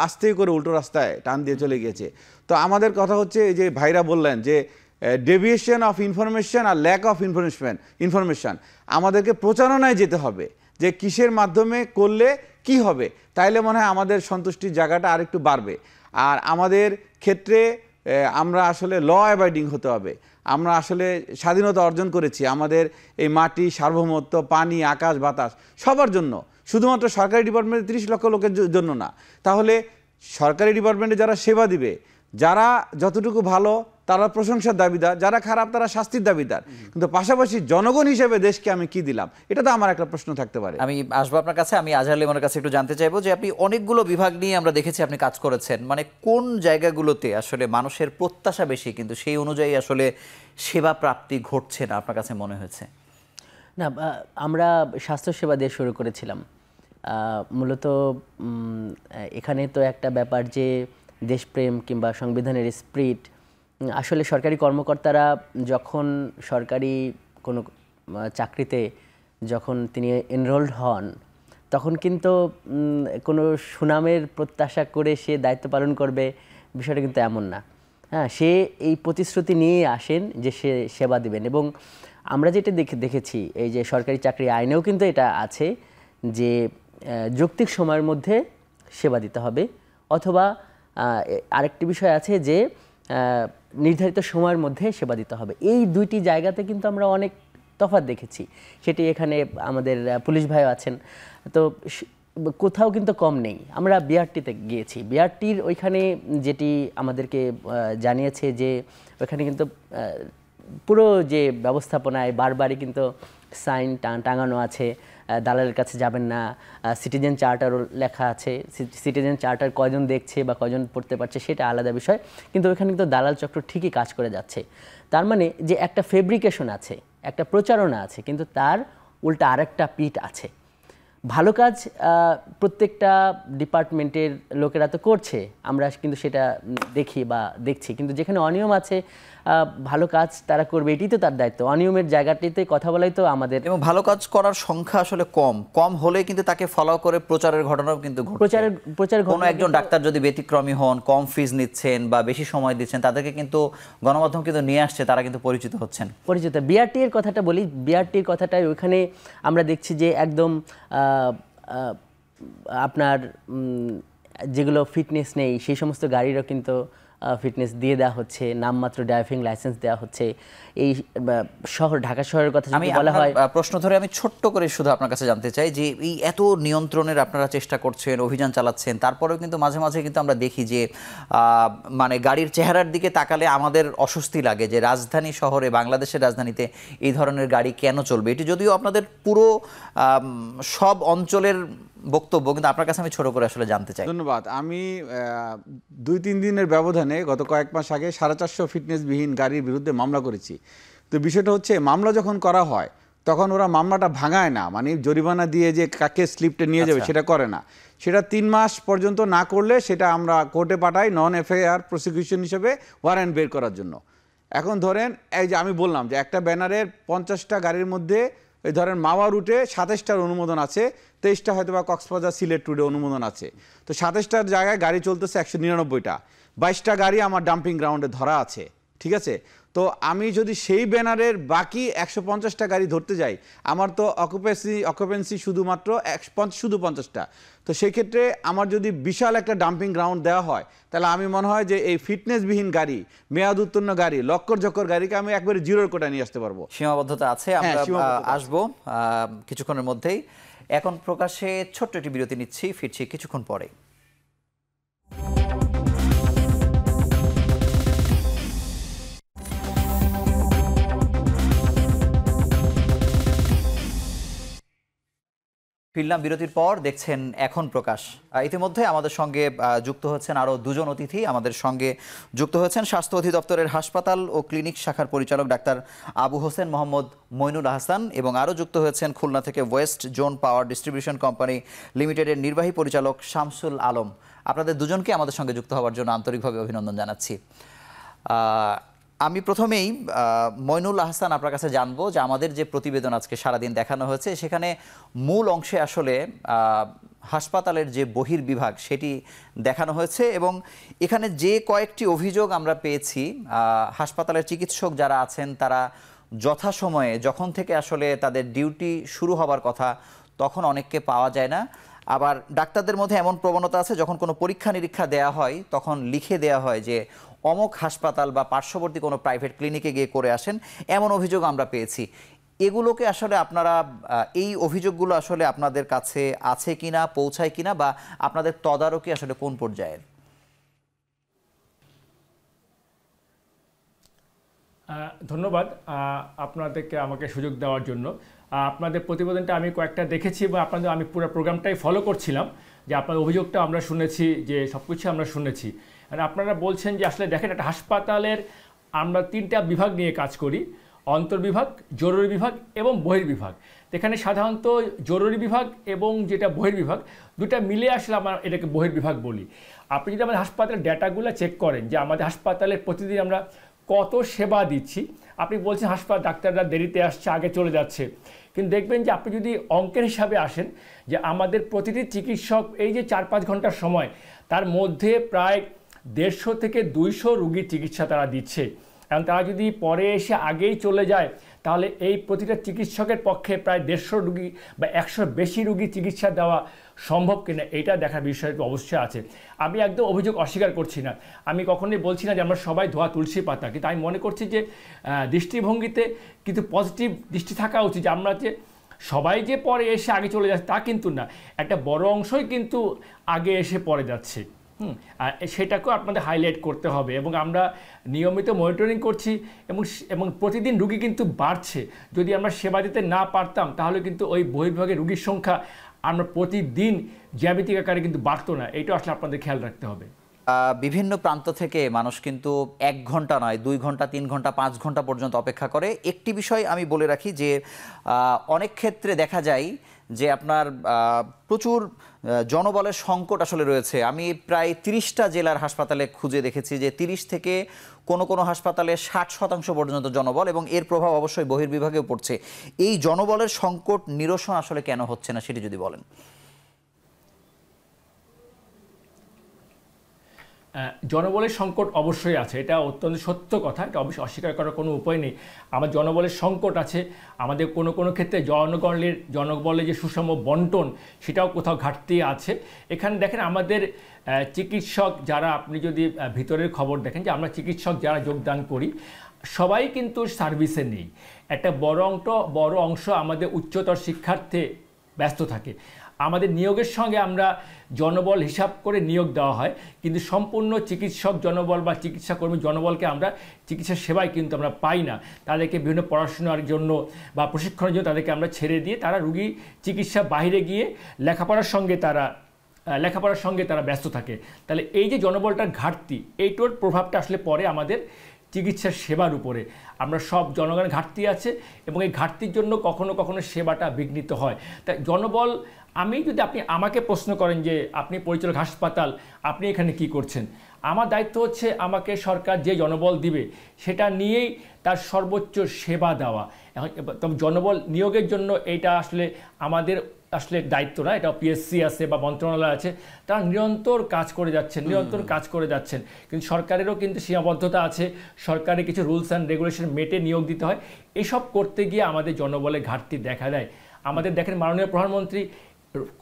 আস্তে করে উল্টো রাস্তায় টান দিয়ে চলে গিয়েছে। তো আমাদের কথা হচ্ছে এই যে ভাইরা বললেন যে ডেভিয়েশন অফ ইনফরমেশন আর ল্যাক অফ ইনফরমেশন, আমাদেরকে প্রচারণায় যেতে হবে যে কিসের মাধ্যমে করলে কি হবে, তাইলে মনে হয় আমাদের সন্তুষ্টির জায়গাটা আরেকটু বাড়বে। আর আমাদের ক্ষেত্রে আমরা আসলে ল অ্যাবাইডিং হতে হবে। আমরা আসলে স্বাধীনতা অর্জন করেছি আমাদের এই মাটি, সার্বভৌমত্ব, পানি, আকাশ, বাতাস সবার জন্য, শুধুমাত্র সরকারি ডিপার্টমেন্টে 30 লক্ষ লোকের জন্য না। তাহলে সরকারি ডিপার্টমেন্টে যারা সেবা দিবে, যারা যতটুকু ভালো তারা প্রশংসার দাবিদার, যারা খারাপ তারা শাস্তির দাবিদার, কিন্তু পাশাপাশি জনগণ হিসেবে দেশকে আমি কি দিলাম, এটা তো আমার একটা প্রশ্ন থাকতে পারে। আমি আসবো আপনার কাছে। আমি আজহার লিমনের কাছে একটু জানতে চাইবো যে আপনি অনেকগুলো বিভাগ নিয়ে আমরা দেখেছি আপনি কাজ করেছেন, মানে কোন জায়গাগুলোতে আসলে মানুষের প্রত্যাশা বেশি কিন্তু সেই অনুযায়ী আসলে সেবা প্রাপ্তি ঘটছে না আপনার কাছে মনে হয়েছে? না, আমরা স্বাস্থ্যসেবা দিয়ে শুরু করেছিলাম। মূলত এখানে তো একটা ব্যাপার যে দেশপ্রেম কিংবা সংবিধানের স্পিরিট, আসলে সরকারি কর্মকর্তারা যখন সরকারি কোনো চাকরিতে যখন তিনি এনরোলড হন, তখন কিন্তু কোনো সুনামের প্রত্যাশা করে সে দায়িত্ব পালন করবে বিষয়টা কিন্তু এমন না। হ্যাঁ, সে এই প্রতিশ্রুতি নিয়ে আসেন যে সে সেবা দিবেন। এবং আমরা যেটা দেখেছি এই যে সরকারি চাকরি আইনেও কিন্তু এটা আছে যে যৌক্তিক সময়ের মধ্যে সেবা দিতে হবে, অথবা আরেকটি বিষয় আছে যে নির্ধারিত সময়ের মধ্যে সেবা দিতে হবে। এই দুইটি জায়গাতে কিন্তু আমরা অনেক তফাৎ দেখেছি। সেটি এখানে আমাদের পুলিশ ভাইও আছেন, তো কোথাও কিন্তু কম নেই। আমরা বিআরটিতে গিয়েছি, বিআরটির ওইখানে যেটি আমাদেরকে জানিয়েছে যে ওইখানে কিন্তু পুরো যে ব্যবস্থাপনায় বারবারই কিন্তু সাইন টাঙানো আছে, দালালের কাছে যাবেন না, সিটিজেন চার্টারও লেখা আছে। সিটিজেন চার্টার কয়জন দেখছে বা কয়জন পড়তে পারছে সেটা আলাদা বিষয়, কিন্তু ওখানে কিন্তু দালাল চক্র ঠিকই কাজ করে যাচ্ছে। তার মানে যে একটা ফেব্রিকেশন আছে, একটা প্রচারণা আছে, কিন্তু তার উল্টা আরেকটা পিঠ আছে। ভালো কাজ প্রত্যেকটা ডিপার্টমেন্টের লোকেরা তো করছে, আমরা কিন্তু সেটা দেখি বা দেখছি, কিন্তু যেখানে অনিয়ম আছে ভালো কাজ তারা করবে, এটাই তো তার দায়িত্ব। অনিয়মের জায়গাটিতে কথা বলাই তো আমাদের। এবং ভালো কাজ করার সংখ্যা আসলে কম হলে কিন্তু তাকে ফলো করে প্রচারের ঘটনাও কিন্তু ঘটছে। প্রচার কোনো একজন ডাক্তার যদি ব্যতিক্রমী হন, কম ফিজ নিচ্ছেন বা বেশি সময় দিচ্ছেন, তাদেরকে কিন্তু গণমাধ্যম কিন্তু নিয়ে আসছে, তারা কিন্তু পরিচিত হচ্ছেন। বিআরটি এর কথাটা বলি, বিআরটির কথাটাই ওইখানে আমরা দেখছি যে একদম আপনার যেগুলো ফিটনেস নেই সেই সমস্ত গাড়িরও কিন্তু ফিটনেস দিয়ে দেওয়া হচ্ছে, নামমাত্র ড্রাইভিং লাইসেন্স দেওয়া হচ্ছে। এই শহর, ঢাকা শহরের কথা যদি বলা হয়, প্রশ্ন ধরে আমি ছোট্ট করে শুধু আপনার কাছে জানতে চাই যে এই এত নিয়ন্ত্রণের আপনারা চেষ্টা করছেন, অভিযান চালাচ্ছেন, তারপরেও কিন্তু মাঝে মাঝে কিন্তু আমরা দেখি যে মানে গাড়ির চেহারার দিকে তাকালে আমাদের অস্বস্তি লাগে যে রাজধানী শহরে, বাংলাদেশের রাজধানীতে এই ধরনের গাড়ি কেন চলবে। এটি যদিও আপনাদের পুরো সব অঞ্চলের বক্তব্য, কিন্তু আপনার কাছে আমি ছোট করে আসলে জানতে চাই। ধন্যবাদ। আমি 2-3 দিনের ব্যবধানে গত কয়েক মাস আগে 450 ফিটনেসবিহীন গাড়ির বিরুদ্ধে মামলা করেছি। তো বিষয়টা হচ্ছে, মামলা যখন করা হয় তখন ওরা মামলাটা ভাঙায় না, মানে জরিমানা দিয়ে যে কাকে স্লিপটা নিয়ে যাবে সেটা করে না। সেটা 3 মাস পর্যন্ত না করলে সেটা আমরা কোর্টে পাঠাই নন এফআইআর প্রসিকিউশন হিসেবে ওয়ারেন্ট বের করার জন্য। এখন ধরেন এই যে আমি বললাম যে একটা ব্যানারের 50টা গাড়ির মধ্যে এই ধরেন মাওয়া রুটে 27টার অনুমোদন আছে, 23টা হয়তো বা কক্সবাজার সিলেট রুটে অনুমোদন আছে। তো 27টার জায়গায় গাড়ি চলতেছে 199টা, 22টা গাড়ি আমার ডাম্পিং গ্রাউন্ডে ধরা আছে, ঠিক আছে। তো আমি যদি সেই ব্যানারের বাকি 150টা গাড়ি ধরতে যাই, আমার তো অকুপেন্সি শুধুমাত্র 50টা। তো সেই ক্ষেত্রে আমার যদি বিশাল একটা ডাম্পিং গ্রাউন্ড দেওয়া হয়, তাহলে আমি মনে হয় যে এই ফিটনেসবিহীন গাড়ি, মেয়াদ উত্তীর্ণ গাড়ি, লক্কর ঝক্কর গাড়িকে আমি একবারে জিরোর কোটায় নিয়ে আসতে পারবো। সীমাবদ্ধতা আছে, আমরা আসবো কিছুক্ষণের মধ্যেই। এখন প্রকাশে ছোট্ট একটি বিরতি নিচ্ছি, ফিরছি কিছুক্ষণ পরে। ফিরলাম বিরতির পর, দেখছেন এখন প্রকাশ। ইতিমধ্যে আমাদের সঙ্গে যুক্ত হচ্ছেন আরও দুজন অতিথি। আমাদের সঙ্গে যুক্ত হয়েছেন স্বাস্থ্য অধিদপ্তরের হাসপাতাল ও ক্লিনিক শাখার পরিচালক ডাক্তার আবু হোসেন মোহাম্মদ মইনুল আহসান, এবং আরও যুক্ত হয়েছেন খুলনা থেকে West zone power distribution company লিমিটেডের নির্বাহী পরিচালক শামসুল আলম। আপনাদের দুজনকে আমাদের সঙ্গে যুক্ত হওয়ার জন্য আন্তরিকভাবে অভিনন্দন জানাচ্ছি। আমি প্রথমেই মইনুল আহসান আপনার কাছে জানবো যে আমাদের যে প্রতিবেদন আজকে সারাদিন দেখানো হয়েছে, সেখানে মূল অংশে আসলে হাসপাতালের যে বহির্বিভাগ সেটি দেখানো হয়েছে, এবং এখানে যে কয়েকটি অভিযোগ আমরা পেয়েছি, হাসপাতালের চিকিৎসক যারা আছেন তারা যথাসময়ে, যখন থেকে আসলে তাদের ডিউটি শুরু হবার কথা, তখন অনেককে পাওয়া যায় না। আবার ডাক্তারদের মধ্যে এমন প্রবণতা আছে, যখন কোনো পরীক্ষা নিরীক্ষা দেয়া হয় তখন লিখে দেয়া হয় যে অমুক হাসপাতাল বা পার্শ্ববর্তী কোনো প্রাইভেট ক্লিনিকে গিয়ে করে আসেন, এমন অভিযোগ আমরা পেয়েছি। এগুলোকে আসলে আপনারা, এই অভিযোগগুলো আসলে আপনাদের কাছে আছে কিনা, পৌঁছায় কিনা, বা আপনাদের তদারকি আসলে কোন পর্যায়ের? ধন্যবাদ আপনাদেরকে আমাকে সুযোগ দেওয়ার জন্য। আপনাদের প্রতিবেদনটা আমি কয়েকটা দেখেছি বা আমি পুরো প্রোগ্রামটাই ফলো করছিলাম, যে আপনার অভিযোগটা আমরা শুনেছি, যে সব কিছু আমরা শুনেছি। আর আপনারা বলছেন যে আসলে দেখেন, একটা হাসপাতালের আমরা 3টা বিভাগ নিয়ে কাজ করি, অন্তর্বিভাগ, জরুরি বিভাগ এবং বহির্বিভাগ। এখানে সাধারণত জরুরি বিভাগ এবং যেটা বহির্বিভাগ, দুটা মিলে আসলে আমরা এটাকে বহির্বিভাগ বলি। আপনি যদি আমাদের হাসপাতালের ডেটাগুলো চেক করেন যে আমাদের হাসপাতালে প্রতিদিন আমরা কত সেবা দিচ্ছি, আপনি বলছেন হাসপাতাল ডাক্তাররা দেরিতে আসছে, আগে চলে যাচ্ছে, কিন্তু দেখবেন যে আপনি যদি অঙ্কের হিসাবে আসেন যে আমাদের প্রতিটি চিকিৎসক এই যে 4-5 ঘন্টার সময়, তার মধ্যে প্রায় 150 থেকে 200 রুগীর চিকিৎসা তারা দিচ্ছে। এবং তারা যদি পরে এসে আগেই চলে যায়, তাহলে এই প্রতিটা চিকিৎসকের পক্ষে প্রায় 150 রুগী বা 100 বেশি রুগী চিকিৎসা দেওয়া সম্ভব কিনা, এটা দেখার বিষয় অবশ্যই আছে। আমি একদম অভিযোগ অস্বীকার করছি না, আমি কখনোই বলছি না যে আমরা সবাই ধোয়া তুলসী পাতা, কিন্তু আমি মনে করছি যে দৃষ্টিভঙ্গিতে কিন্তু পজিটিভ দৃষ্টি থাকা উচিত, যে আমরা যে সবাই যে পরে এসে আগে চলে যাচ্ছে তা কিন্তু না, একটা বড় অংশই কিন্তু আগে এসে পরে যাচ্ছে। আর সেটাকেও আপনাদের হাইলাইট করতে হবে এবং আমরা নিয়মিত মনিটরিং করছি এবং প্রতিদিন রুগী কিন্তু বাড়ছে। যদি আমরা সেবা দিতে না পারতাম তাহলে কিন্তু ওই বহির্বিভাগের রুগীর সংখ্যা আমরা প্রতিদিন জ্যামিতিক আকারে কিন্তু বাড়তো না। এইটা আসলে আপনাদের খেয়াল রাখতে হবে। বিভিন্ন প্রান্ত থেকে মানুষ কিন্তু 1 ঘন্টা নয় 2 ঘন্টা 3 ঘন্টা 5 ঘন্টা পর্যন্ত অপেক্ষা করে। একটি বিষয় আমি বলে রাখি যে অনেক ক্ষেত্রে দেখা যায় যে আপনার প্রচুর জনবলের সংকট আসলে রয়েছে। আমি প্রায় 30টা জেলার হাসপাতালে খুঁজে দেখেছি যে 30 থেকে কোনো হাসপাতালে 60% পর্যন্ত জনবল, এবং এর প্রভাব অবশ্যই বহির্বিভাগেও পড়ছে। এই জনবলের সংকট নিরসন আসলে কেন হচ্ছে না সেটি যদি বলেন। জনবলের সংকট অবশ্যই আছে, এটা অত্যন্ত সত্য কথা, এটা অবশ্যই অস্বীকার করার কোনো উপায় নেই। আমার জনবলের সংকট আছে, আমাদের কোনো ক্ষেত্রে জনবলের যে সুষম বন্টন সেটাও কোথাও ঘাটতি আছে। এখানে দেখেন আমাদের চিকিৎসক যারা, আপনি যদি ভিতরের খবর দেখেন যে আমরা চিকিৎসক যারা যোগদান করি সবাই কিন্তু সার্ভিসে নেই। একটা বড় অংশ আমাদের উচ্চতর শিক্ষার্থে ব্যস্ত থাকে। আমাদের নিয়োগের সঙ্গে আমরা জনবল হিসাব করে নিয়োগ দেওয়া হয়, কিন্তু সম্পূর্ণ চিকিৎসক জনবল বা চিকিৎসাকর্মী জনবলকে আমরা চিকিৎসা সেবায় কিন্তু আমরা পাই না। তাদেরকে বিভিন্ন পড়াশোনার জন্য বা প্রশিক্ষণের জন্য তাদেরকে আমরা ছেড়ে দিয়ে তারা রুগী চিকিৎসা বাইরে গিয়ে লেখাপড়ার সঙ্গে তারা ব্যস্ত থাকে। তাহলে এই যে জনবলটার ঘাটতি, এইটার প্রভাবটা আসলে পড়ে আমাদের চিকিৎসা সেবার উপরে। আমরা সব জনগণের ঘাটতি আছে এবং এই ঘাটতির জন্য কখনো সেবাটা বিঘ্নিত হয়। তাই জনবল, আপনি আমাকে প্রশ্ন করেন যে আপনি পরিচালক হাসপাতাল, আপনি এখানে কি করছেন, আমার দায়িত্ব হচ্ছে আমাকে সরকার যে জনবল দিবে সেটা নিয়েই তার সর্বোচ্চ সেবা দেওয়া। এখন তবে জনবল নিয়োগের জন্য এইটা আসলে আমাদের দায়িত্ব না, এটা পিএসসি আছে বা মন্ত্রণালয় আছে, তারা নিরন্তর কাজ করে যাচ্ছেন। কিন্তু সরকারেরও কিন্তু সীমাবদ্ধতা আছে, সরকারের কিছু রুলস অ্যান্ড রেগুলেশন মেটে নিয়োগ দিতে হয়। এসব করতে গিয়ে আমাদের জনবলের ঘাটতি দেখা দেয়। আমাদের দেখেন মাননীয় প্রধানমন্ত্রী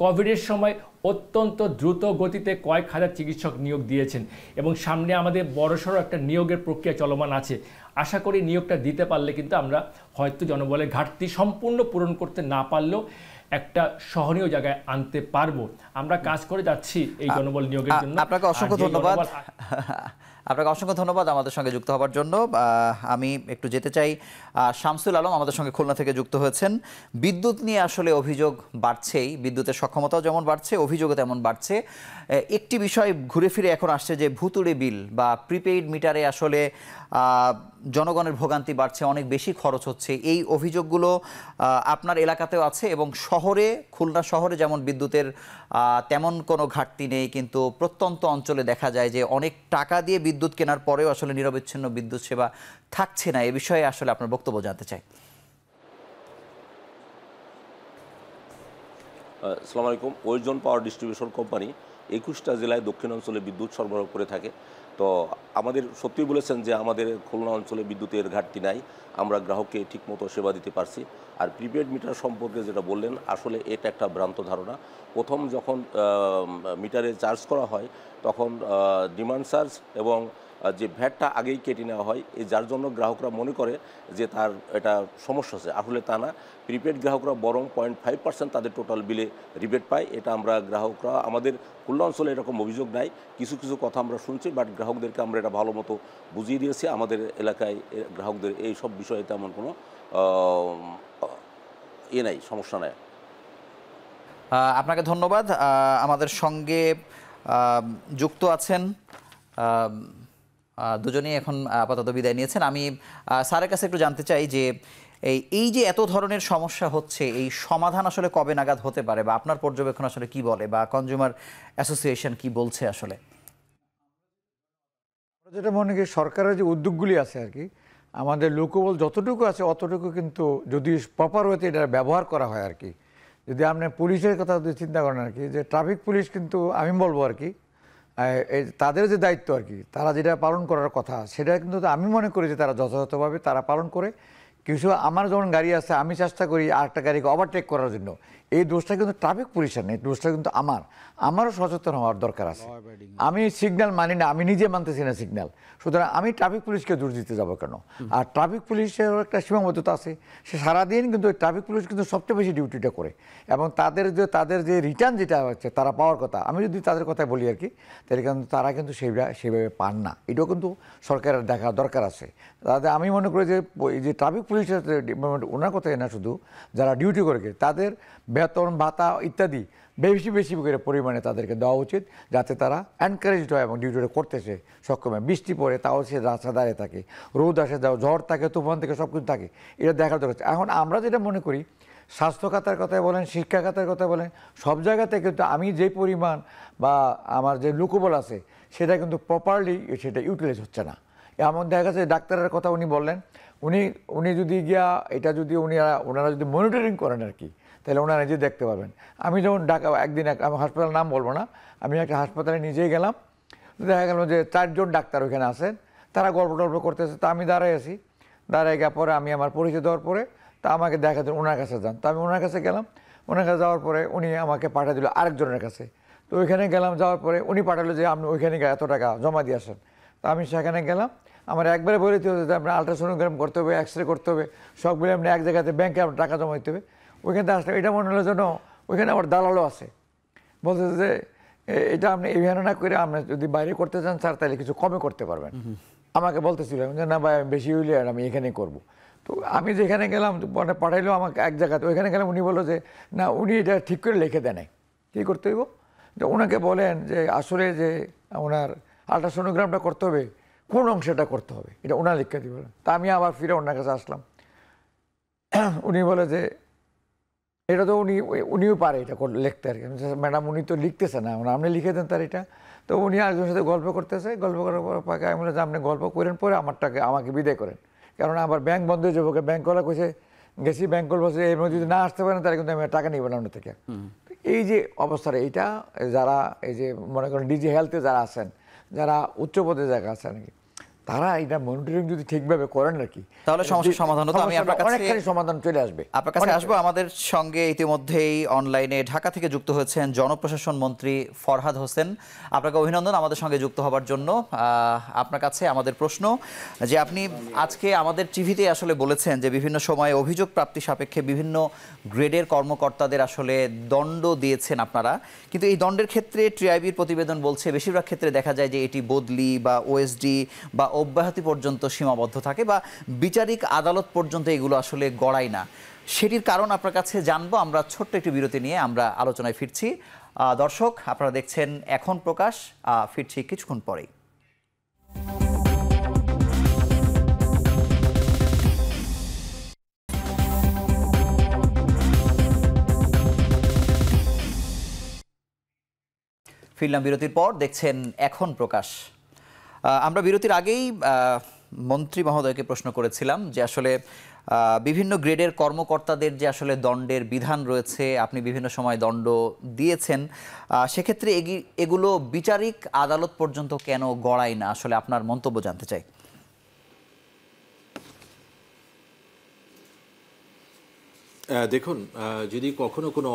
কোভিডের সময় অত্যন্ত দ্রুত গতিতে কয়েক হাজার চিকিৎসক নিয়োগ দিয়েছেন এবং সামনে আমাদের বড়সড় একটা নিয়োগের প্রক্রিয়া চলমান আছে। আশা করি নিয়োগটা দিতে পারলে কিন্তু আমরা হয়তো জনবলের ঘাটতি সম্পূর্ণ পূরণ করতে না পারলেও একটা সহনীয় জায়গায় আনতে পারবো। আমরা কাজ করে যাচ্ছি এই জনবল নিয়োগের জন্য। আপনাকে অসংখ্য ধন্যবাদ আমাদের সঙ্গে যুক্ত হওয়ার জন্য। আমি একটু যেতে চাই শামসুল আলম আমাদের সঙ্গে খুলনা থেকে যুক্ত হয়েছেন। বিদ্যুৎ নিয়ে আসলে অভিযোগ বাড়ছেই, বিদ্যুতের সক্ষমতাও যেমন বাড়ছে, অভিযোগও তেমন বাড়ছে। একটি বিষয় ঘুরে ফিরে এখন আসছে যে ভুতুড়ে বিল বা প্রিপেইড মিটারে আসলে জনগণের ভোগান্তি বাড়ছে, অনেক বেশি খরচ হচ্ছে। এই অভিযোগগুলো আপনার এলাকাতেও আছে এবং খুলনা শহরে যেমন বিদ্যুতের তেমন কোনো ঘাটতি নেই, কিন্তু প্রত্যন্ত অঞ্চলে দেখা যায় যে অনেক টাকা দিয়ে বিদ্যুৎ কেনার পরেও আসলে নিরবচ্ছিন্ন বিদ্যুৎ সেবা থাকছে না। এ বিষয়ে আসলে আপনার বক্তব্য জানতে চাই। আসসালামু আলাইকুম। ওয়েস্টজন পাওয়ার ডিস্ট্রিবিউশন কোম্পানি 21টা জেলায় দক্ষিণাঞ্চলে বিদ্যুৎ সরবরাহ করে থাকে। তো আমাদের সত্যিই বলেছেন যে আমাদের খুলনা অঞ্চলে বিদ্যুতের ঘাটতি নাই, আমরা গ্রাহককে ঠিকমতো সেবা দিতে পারছি। আর প্রিপেড মিটার সম্পর্কে যেটা বললেন, আসলে এটা একটা ভ্রান্ত ধারণা। প্রথম যখন মিটারে চার্জ করা হয় তখন ডিমান্ড চার্জ এবং যে ভ্যাটটা আগেই কেটে নেওয়া হয়, যার জন্য গ্রাহকরা মনে করে যে তার এটা সমস্যা আছে। আসলে তা না, প্রিপেড গ্রাহকরা বরং 0.5% তাদের টোটাল বিলে রিবেট পায়। এটা আমরা গ্রাহকরা, আমাদের খুলনা অঞ্চলে এরকম অভিযোগ নাই, কিছু কথা আমরা শুনছি, বাট গ্রাহকদেরকে আমরা এটা ভালো মতো বুঝিয়ে দিয়েছি। আমাদের এলাকায় গ্রাহকদের এই সব বিষয়ে তেমন কোনো নাই, সমস্যা নাই। আপনাকে ধন্যবাদ। আমাদের সঙ্গে যুক্ত আছেন দুজনেই এখন আপাতত বিদায় নিয়েছেন। আমি স্যারের কাছে একটু জানতে চাই যে এই যে এত ধরনের সমস্যা হচ্ছে, এই সমাধান আসলে কবে নাগাদ হতে পারে বা আপনার পর্যবেক্ষণ আসলে কি বলে বা কনজিউমার অ্যাসোসিয়েশন কি বলছে? আসলে যেটা মনে করি সরকারের যে উদ্যোগগুলি আছে আর কি, আমাদের লোকবল যতটুকু আছে অতটুকু কিন্তু যদি প্রপার ওয়েতে এটা ব্যবহার করা হয় আর কি। যদি আপনি পুলিশের কথা যদি চিন্তা করেন আর কি, যে ট্রাফিক পুলিশ কিন্তু আমি বলবো আর কি তাদের যে দায়িত্ব আর কি, তারা যেটা পালন করার কথা সেটা কিন্তু আমি মনে করি যে তারা যথাযথভাবে তারা পালন করে। কিছু আমার যখন গাড়ি আছে আমি চেষ্টা করি আরেকটা গাড়িকে ওভারটেক করার জন্য, এই দোষটা কিন্তু ট্রাফিক পুলিশের নেই, দোষটা কিন্তু আমারও সচেতন হওয়ার দরকার আছে। আমি সিগন্যাল মানি না, আমি নিজে মানতেছি না সিগন্যাল, সুতরাং আমি ট্রাফিক পুলিশকে দোষ দিতে যাবো কেন? আর ট্রাফিক পুলিশের একটা সীমাবদ্ধতা আছে, সে সারাদিন কিন্তু ট্রাফিক পুলিশ কিন্তু সবচেয়ে বেশি ডিউটিটা করে, এবং তাদের যে রিটার্ন যেটা হচ্ছে তারা পাওয়ার কথা, আমি যদি তাদের কথা বলি আর কি, তাহলে কিন্তু তারা কিন্তু সেইভাবে পান না। এটাও কিন্তু সরকারের দেখা দরকার আছে। তাদের আমি মনে করি যে ট্রাফিক পুলিশের ওনার কথাই না, শুধু যারা ডিউটি করে তাদের বেতন ভাতা ইত্যাদি বেশি বেশি করে পরিমাণে তাদেরকে দেওয়া উচিত, যাতে তারা এনকারেজড হয় এবং ডিউটিটা করতেছে সক্ষম হয়। বৃষ্টি পড়ে তাও সে রাস্তা দাঁড়িয়ে থাকে, রোদ আসে যাও, ঝড় থাকে, তুফান থেকে সব কিছু থাকে, এটা দেখার দরকার। এখন আমরা যেটা মনে করি, স্বাস্থ্য খাতার কথাই বলেন, শিক্ষা খাতার কথা বলেন, সব জায়গাতে কিন্তু আমি যে পরিমাণ বা আমার যে লুকোবল আছে সেটা কিন্তু প্রপারলি সেটা ইউটিলাইজ হচ্ছে না। এমন দেখা যাচ্ছে ডাক্তারের কথা উনি বললেন, উনি যদি গিয়া এটা যদি ওনারা যদি মনিটরিং করেন আর কি, তাহলে ওনারা নিজে দেখতে পাবেন। আমি যখন একদিন আমি হাসপাতালের নাম বলবো না, আমি একটা হাসপাতালে নিজেই গেলাম, দেখা গেল যে 4 জন ডাক্তার ওইখানে আছেন, তারা গল্প টল্প করতেছে, তা আমি দাঁড়াই আছি, দাঁড়াই গিয়ে পরে আমি আমার পরিচয় দেওয়ার পরে তা আমাকে দেখা দিল ওনার কাছে যান, তো আমি ওনার কাছে গেলাম, ওনার কাছে যাওয়ার পরে উনি আমাকে পাঠিয়ে দিল আরেকজনের কাছে, তো ওইখানে গেলাম, যাওয়ার পরে উনি পাঠালো যে আপনি ওইখানে গিয়ে এত টাকা জমা দিয়ে আসেন। তো আমি সেখানে গেলাম, আমার একবারে বলে দিতে হবে যে আপনার আলট্রাসোনোগ্রাম করতে হবে, এক্সরে করতে হবে, সব মিলে আপনি এক জায়গাতে ব্যাংকে আপনার টাকা জমা দিতে হবে। ওইখানে আসলে এটা মনে হলো যেন ওইখানে আমার দালালও আছে, বলতেছে যে এটা আপনি এইভাবে না করে আপনি যদি বাইরে করতে চান স্যার তাহলে কিছু কমে করতে পারবেন। আমাকে বলতেছিলাম যে না ভাই বেশি হইলে আর আমি এখানেই করবো। তো আমি যেখানে গেলাম মানে পাঠাইলো আমাকে এক জায়গাতে, ওইখানে গেলাম, উনি বললো যে না উনি এটা ঠিক করে লিখে দেন নাই, কী করতে হইব, তো ওনাকে বলেন যে আসলে যে ওনার আলট্রাসোনোগ্রামটা করতে হবে কোন অংশটা করতে হবে এটা ওনার লিখে দিবে। তা আমি আবার ফিরে ওনার কাছে আসলাম, উনি বলে যে এটা তো উনিও পারে এটা লিখতে আর কি। ম্যাডাম উনি তো লিখতেছে না, আপনি লিখে দেন তার এটা। তো উনি আরেকজনের সাথে গল্প করতেছে, গল্প করার পর পাকে আমি বলে যে আপনি গল্প করেন পরে আমাকে বিদায় করেন, কারণ আবার ব্যাংক বন্ধ হয়ে যাবো। ব্যাংকওয়ালা কইছে গেছি, ব্যাংক বলছে এর মধ্যে যদি না আসতে পারেন তাহলে কিন্তু আমি টাকা নিব না আপনার থেকে। এই যে অবস্থাটা, এইটা যারা এই যে মনে করেন ডিজি হেলথে যারা আছেন, যারা উচ্চ পদে জায়গা আছে নাকি, তারা এটা মনিটরিং যদি ঠিকভাবে করেন আর কি, তাহলে সমস্যার সমাধান হতো। আমি আপনার কাছে অনেকখানি সমাধান চলে আসবে। আপনার কাছে আসবো। আমাদের সঙ্গে ইতিমধ্যেই অনলাইনে ঢাকা থেকে যুক্ত হয়েছেন জনপ্রশাসন মন্ত্রী ফরহাদ হোসেন। আপনাকে অভিনন্দন আমাদের সঙ্গে যুক্ত হবার জন্য। আপনার কাছে আমাদের প্রশ্ন যে আপনি আজকে আমাদের টিভিতে আসলে বলেছেন যে বিভিন্ন সময়ে অভিযোগ প্রাপ্তি সাপেক্ষে বিভিন্ন গ্রেডের কর্মকর্তাদের আসলে দণ্ড দিয়েছেন আপনারা, কিন্তু এই দণ্ডের ক্ষেত্রে টিআইবির প্রতিবেদন বলছে বেশিরভাগ ক্ষেত্রে দেখা যায় যে এটি বদলি বা ওএসডি বা অব্যাহতি পর্যন্ত সীমাবদ্ধ থাকে বা বিচারিক আদালত পর্যন্ত এগুলো আসলে গড়ায় না। সেটির কারণ আপনার কাছে জানবো। আমরা ছোট্ট একটি বিরতি নিয়ে আমরা আলোচনায় ফিরছি। দর্শক আপনারা দেখছেন এখন প্রকাশ, ফিরছি কিছুক্ষণ পরেই। ফিরলাম বিরতির পর, দেখছেন এখন প্রকাশ। আমরা বিরতির আগেই মন্ত্রী মহোদয়কে প্রশ্ন করেছিলাম যে আসলে বিভিন্ন গ্রেডের কর্মকর্তাদের যে আসলে দণ্ডের বিধান রয়েছে, আপনি বিভিন্ন সময় দণ্ড দিয়েছেন, সেক্ষেত্রে এগুলো বিচারিক আদালত পর্যন্ত কেন গড়ায় না? আসলে আপনার মন্তব্য জানতে চাই। দেখুন, যদি কখনো কোনো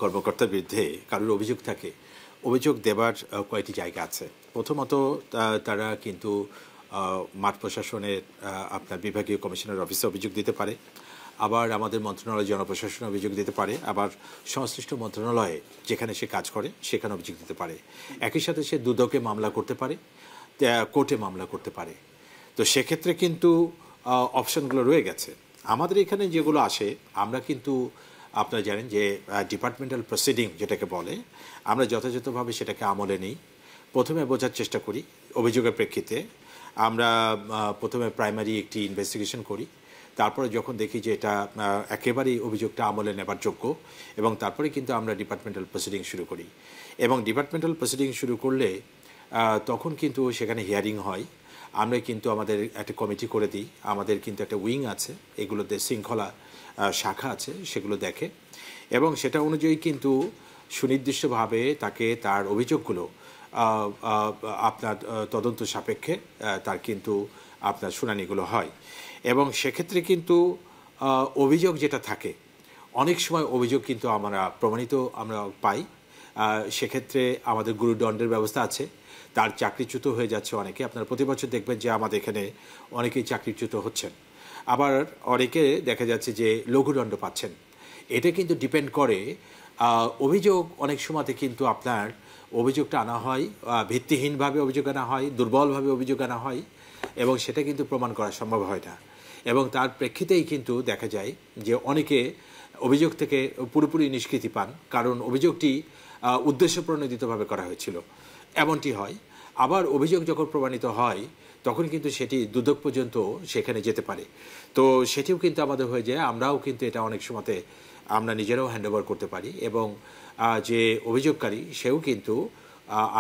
কর্মকর্তার বিরুদ্ধে কারোর অভিযোগ থাকে, অভিযোগ দেবার কয়েকটি জায়গা আছে। প্রথমত তারা কিন্তু মাঠ প্রশাসনের আপনার বিভাগীয় কমিশনার অফিসে অভিযোগ দিতে পারে, আবার আমাদের মন্ত্রণালয় জনপ্রশাসনে অভিযোগ দিতে পারে, আবার সংশ্লিষ্ট মন্ত্রণালয়ে যেখানে সে কাজ করে সেখানে অভিযোগ দিতে পারে। একই সাথে সে দুদকে মামলা করতে পারে, কোর্টে মামলা করতে পারে। তো সেক্ষেত্রে কিন্তু অপশনগুলো রয়ে গেছে। আমাদের এখানে যেগুলো আসে, আমরা কিন্তু আপনারা জানেন যে ডিপার্টমেন্টাল প্রসিডিং যেটাকে বলে, আমরা যথাযথভাবে সেটাকে আমলে নিই। প্রথমে বোঝার চেষ্টা করি অভিযোগের প্রেক্ষিতে, আমরা প্রথমে প্রাইমারি একটি ইনভেস্টিগেশন করি, তারপরে যখন দেখি যে এটা একেবারেই অভিযোগটা আমলে নেবার যোগ্য, এবং তারপরে কিন্তু আমরা ডিপার্টমেন্টাল প্রসিডিং শুরু করি। এবং ডিপার্টমেন্টাল প্রসিডিং শুরু করলে তখন কিন্তু সেখানে হিয়ারিং হয়। আমরা কিন্তু আমাদের একটা কমিটি করে দিই, আমাদের কিন্তু একটা উইং আছে, এগুলোতে শৃঙ্খলা শাখা আছে, সেগুলো দেখে এবং সেটা অনুযায়ী কিন্তু সুনির্দিষ্টভাবে তাকে তার অভিযোগগুলো আপনার তদন্ত সাপেক্ষে তার কিন্তু আপনার শুনানিগুলো হয়। এবং সেক্ষেত্রে কিন্তু অভিযোগ যেটা থাকে, অনেক সময় অভিযোগ কিন্তু আমরা প্রমাণিত আমরা পাই। সেক্ষেত্রে আমাদের গুরুদণ্ডের ব্যবস্থা আছে। তার চাকরিচ্যুত হয়ে যাচ্ছে অনেকে। আপনারা প্রতি বছর দেখবেন যে আমাদের এখানে অনেকেই চাকরিচ্যুত হচ্ছেন, আবার অনেকে দেখা যাচ্ছে যে লঘুদণ্ড পাচ্ছেন। এটা কিন্তু ডিপেন্ড করে অভিযোগ। অনেক সময়তে কিন্তু আপনার অভিযোগটা আনা হয় ভিত্তিহীনভাবে, অভিযোগ আনা হয় দুর্বলভাবে, অভিযোগ আনা হয় এবং সেটা কিন্তু প্রমাণ করা সম্ভব হয় না। এবং তার প্রেক্ষিতেই কিন্তু দেখা যায় যে অনেকে অভিযোগ থেকে পুরোপুরি নিষ্কৃতি পান, কারণ অভিযোগটি উদ্দেশ্যপ্রণোদিতভাবে করা হয়েছিল, এমনটি হয়। আবার অভিযোগ যখন প্রমাণিত হয় তখন কিন্তু সেটি দুদক পর্যন্ত সেখানে যেতে পারে। তো সেটিও কিন্তু আমাদের হয়ে যায়। আমরাও কিন্তু এটা অনেক সময়তে আমরা নিজেরাও হ্যান্ডওভার করতে পারি এবং যে অভিযোগকারী সেও কিন্তু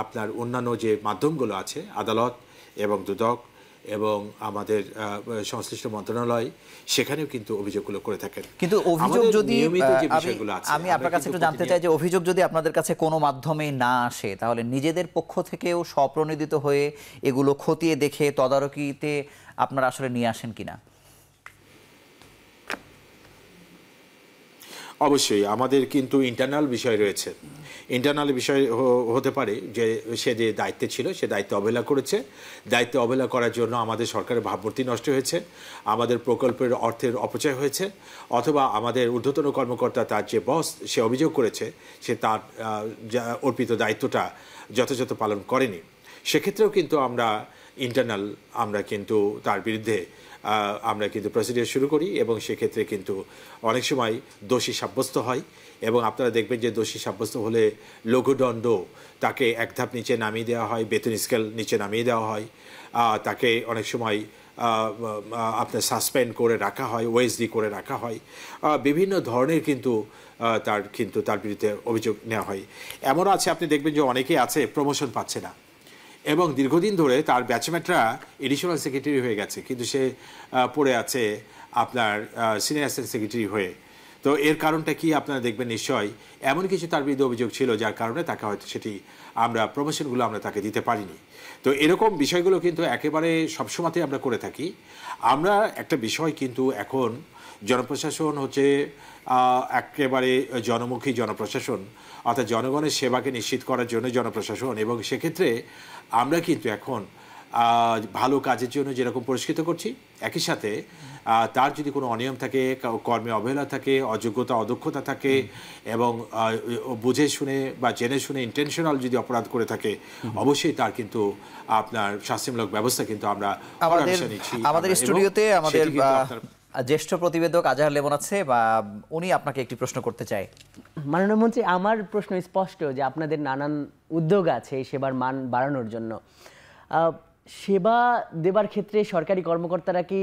আপনার অন্যান্য যে মাধ্যমগুলো আছে, আদালত এবং দুদক এবং আমাদের সংশ্লিষ্ট মন্ত্রণালয়, সেখানেও কিন্তু অভিযোগগুলো করে থাকেন। কিন্তু অভিযোগ যদি আমি আপনার কাছে একটু জানতে চাই যে অভিযোগ যদি আপনাদের কাছে কোনো মাধ্যমে না আসে, তাহলে নিজেদের পক্ষ থেকেও স্বপ্রণোদিত হয়ে এগুলো খতিয়ে দেখে তদারকিতে আপনারা আসলে নিয়ে আসেন কিনা? অবশ্যই আমাদের কিন্তু ইন্টারনাল বিষয় রয়েছে। ইন্টারনাল বিষয় হতে পারে যে সে যে দায়িত্বে ছিল সে দায়িত্ব অবহেলা করেছে, দায়িত্ব অবহেলা করার জন্য আমাদের সরকারের ভাবমূর্তি নষ্ট হয়েছে, আমাদের প্রকল্পের অর্থের অপচয় হয়েছে, অথবা আমাদের ঊর্ধ্বতন কর্মকর্তা তার যে বস সে অভিযোগ করেছে সে তার অর্পিত দায়িত্বটা যথাযথ পালন করেনি। সেক্ষেত্রেও কিন্তু আমরা ইন্টারনাল আমরা কিন্তু তার বিরুদ্ধে আমরা কিন্তু প্রসিডিওর শুরু করি এবং সেক্ষেত্রে কিন্তু অনেক সময় দোষী সাব্যস্ত হয় এবং আপনারা দেখবেন যে দোষী সাব্যস্ত হলে লঘুদণ্ড তাকে এক ধাপ নিচে নামিয়ে দেওয়া হয়, বেতন স্কেল নিচে নামিয়ে দেওয়া হয়, তাকে অনেক সময় আপনার সাসপেন্ড করে রাখা হয়, ওএসডি করে রাখা হয়, বিভিন্ন ধরনের কিন্তু তার বিরুদ্ধে অভিযোগ নেওয়া হয়। এমন আছে আপনি দেখবেন যে অনেকেই আছে প্রমোশন পাচ্ছে না এবং দীর্ঘদিন ধরে তার ব্যাচমেটরা এডিশনাল সেক্রেটারি হয়ে গেছে, কিন্তু সে পড়ে আছে আপনার সিনিয়র অ্যাসিস্ট্যান্ট সেক্রেটারি হয়ে। তো এর কারণটা কি আপনারা দেখবেন নিশ্চয়ই এমন কিছু তার বিরুদ্ধে অভিযোগ ছিল যার কারণে তাকে হয়তো সেটি আমরা প্রমোশনগুলো আমরা তাকে দিতে পারিনি। তো এরকম বিষয়গুলো কিন্তু একেবারে সবসময়তেই আমরা করে থাকি। আমরা একটা বিষয় কিন্তু এখন জনপ্রশাসন হচ্ছে একেবারে জনমুখী জনপ্রশাসন, অর্থাৎ জনগণের সেবাকে নিশ্চিত করার জন্য জনপ্রশাসন, এবং সেক্ষেত্রে আমরা কিন্তু এখন ভালো কাজের জন্য যেরকম পুরস্কৃত করছি, একই সাথে তার যদি কোনো অনিয়ম থাকে, কর্মে অবহেলা থাকে, অযোগ্যতা অদক্ষতা থাকে এবং বুঝে শুনে বা জেনে শুনে ইন্টেনশনাল যদি অপরাধ করে থাকে, অবশ্যই তার কিন্তু আপনার শাস্তিমূলক ব্যবস্থা কিন্তু আমরা নিচ্ছি। আমাদের স্টুডিওতে আমাদের জ্যেষ্ঠ প্রতিবেদক আজহার লেমন আছে, বা উনি আপনাকে একটি প্রশ্ন করতে চাই। মাননীয় মন্ত্রী, আমার প্রশ্ন স্পষ্ট যে আপনাদের নানান উদ্যোগ আছে এই সেবার মান বাড়ানোর জন্য। সেবা দেবার ক্ষেত্রে সরকারি কর্মকর্তারা কি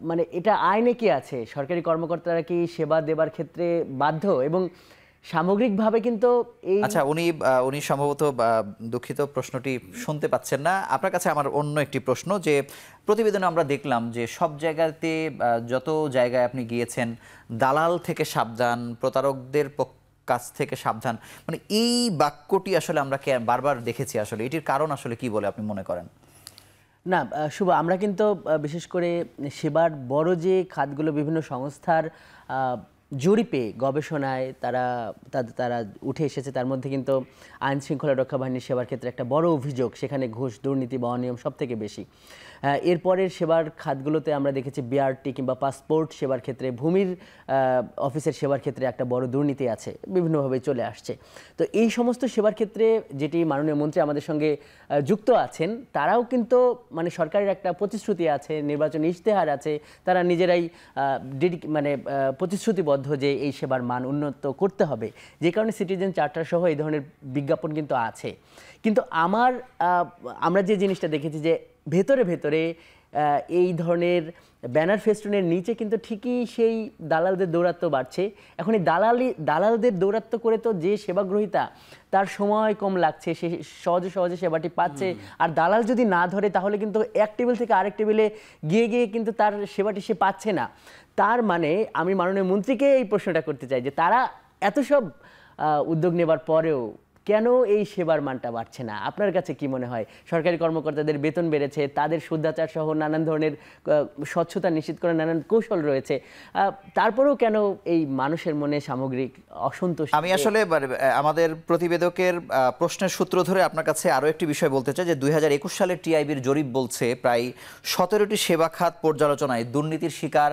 মানে এটা আইনে কি আছে, সরকারি কর্মকর্তারা কি সেবা দেবার ক্ষেত্রে বাধ্য? এবং সামগ্রিকভাবে কিন্তু এই আচ্ছা, উনি সম্ভবত দুঃখিত প্রশ্নটি শুনতে পাচ্ছেন না। আপনার কাছে আমার অন্য একটি প্রশ্ন, যে প্রতিবেদনে আমরা দেখলাম যে সব জায়গাতে যত জায়গায় আপনি গিয়েছেন দালাল থেকে সাবধান, প্রতারকদের কাছ থেকে সাবধান, মানে এই বাক্যটি আসলে আমরা বারবার দেখেছি। আসলে এটির কারণ আসলে কি বলে আপনি মনে করেন? না শুভ, আমরা কিন্তু বিশেষ করে সেবার বড় যে খাতগুলো বিভিন্ন সংস্থার জরিপে গবেষণায় তারা উঠে এসেছে, তার মধ্যে কিন্তু আইন শৃঙ্খলা রক্ষা বাহিনীর সেবার ক্ষেত্রে একটা বড় অভিযোগ, সেখানে ঘুষ, দুর্নীতি বা অনিয়ম সব থেকে বেশি। এরপরের সেবার খাতগুলোতে আমরা দেখেছি বিআরটি কিংবা পাসপোর্ট সেবার ক্ষেত্রে, ভূমির অফিসের সেবার ক্ষেত্রে একটা বড় দুর্নীতি আছে, বিভিন্নভাবে চলে আসছে। তো এই সমস্ত সেবার ক্ষেত্রে যেটি মাননীয় মন্ত্রী আমাদের সঙ্গে যুক্ত আছেন, তারাও কিন্তু মানে সরকারের একটা প্রতিশ্রুতি আছে, নির্বাচনী ইশতেহার আছে, তারা নিজেরাই প্রতিশ্রুতিবদ্ধ যে এই সেবার মান উন্নত করতে হবে, যে কারণে সিটিজেন চার্টার সহ এই ধরনের বিজ্ঞাপন কিন্তু আছে। কিন্তু আমরা যে জিনিসটা দেখেছি যে ভেতরে ভেতরে এই ধরনের ব্যানার ফেস্টুনের নিচে কিন্তু ঠিকই সেই দালালদের দৌরাত্ম্য বাড়ছে। এখন এই দালালদের দৌরাত্ম্য করে তো যে সেবাগ্রহীতা তার সময় কম লাগছে, সে সহজে সেবাটি পাচ্ছে, আর দালাল যদি না ধরে তাহলে কিন্তু এক টেবিল থেকে আরেক টেবিলে গিয়ে কিন্তু তার সেবাটি সে পাচ্ছে না। তার মানে আমি মাননীয় মন্ত্রীকে এই প্রশ্নটা করতে চাই যে তারা এত সব উদ্যোগ নেবার পরেও কেন এই সেবার মানটা বাড়ছে না? আপনার কাছে কি মনে হয়? সরকারি কর্মকর্তাদের বেতন বেড়েছে, তাদের শুদ্ধাচার সহ নানান ধরনের স্বচ্ছতা নিশ্চিত করার নানান কৌশল রয়েছে, তারপরেও কেন এই মানুষের মনে সামগ্রিক অসন্তোষ? আমি আসলে আমাদের প্রতিবেদকের প্রশ্নের সূত্র ধরে আপনার কাছে আরও একটি বিষয় বলতে চাই যে 2021 সালের টিআইবির জরিপ বলছে প্রায় 17টি সেবা খাত পর্যালোচনায় দুর্নীতির শিকার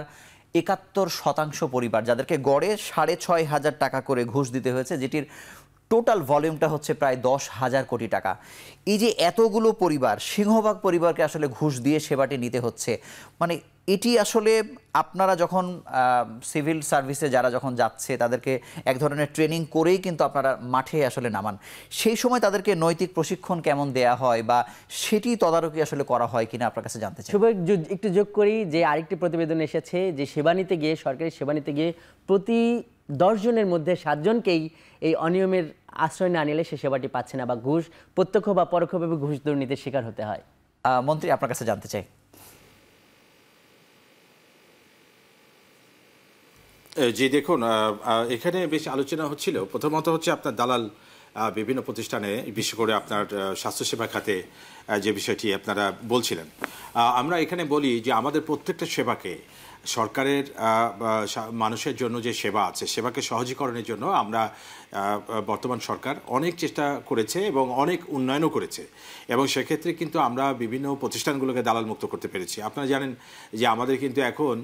71% পরিবার, যাদেরকে গড়ে 6,500 টাকা করে ঘুষ দিতে হয়েছে, যেটির টোটাল ভলিউমটা হচ্ছে প্রায় 10,000 কোটি টাকা। এই যে এতগুলো পরিবার, সিংহভাগ পরিবারকে আসলে ঘুষ দিয়ে সেবাটি নিতে হচ্ছে, মানে এটি আসলে আপনারা যখন সিভিল সার্ভিসে যারা যখন যাচ্ছে তাদেরকে এক ধরনের ট্রেনিং করেই কিন্তু আপনারা মাঠে আসলে নামান, সেই সময় তাদেরকে নৈতিক প্রশিক্ষণ কেমন দেয়া হয় বা সেটি তদারকি আসলে করা হয় কিনা আপনার কাছে জানতে চাই। একটু যোগ করি যে আরেকটি প্রতিবেদন এসেছে যে সেবা নিতে গিয়ে, সরকারি সেবা নিতে গিয়ে প্রতি 10 জনের মধ্যে 7 জনকেই এই অনিয়মের আশ্রয় না নিলে সে সেবাটি পাচ্ছে না, বা ঘুষ প্রত্যক্ষ বা পরোক্ষভাবে ঘুষ দুর্নীতির শিকার হতে হয়। মন্ত্রী, আপনার কাছে জানতে চাই। জি দেখুন, এখানে বেশ আলোচনা হচ্ছিল। প্রথমত হচ্ছে আপনার দালাল বিভিন্ন প্রতিষ্ঠানে, বিশেষ করে আপনার স্বাস্থ্যসেবা খাতে যে বিষয়টি আপনারা বলছিলেন, আমরা এখানে বলি যে আমাদের প্রত্যেকটা সেবাকে সরকারের মানুষের জন্য যে সেবা আছে সেবাকে সহজীকরণের জন্য আমরা বর্তমান সরকার অনেক চেষ্টা করেছে এবং অনেক উন্নয়নও করেছে, এবং সেক্ষেত্রে কিন্তু আমরা বিভিন্ন প্রতিষ্ঠানগুলোকে দালাল মুক্ত করতে পেরেছি। আপনারা জানেন যে আমাদের কিন্তু এখন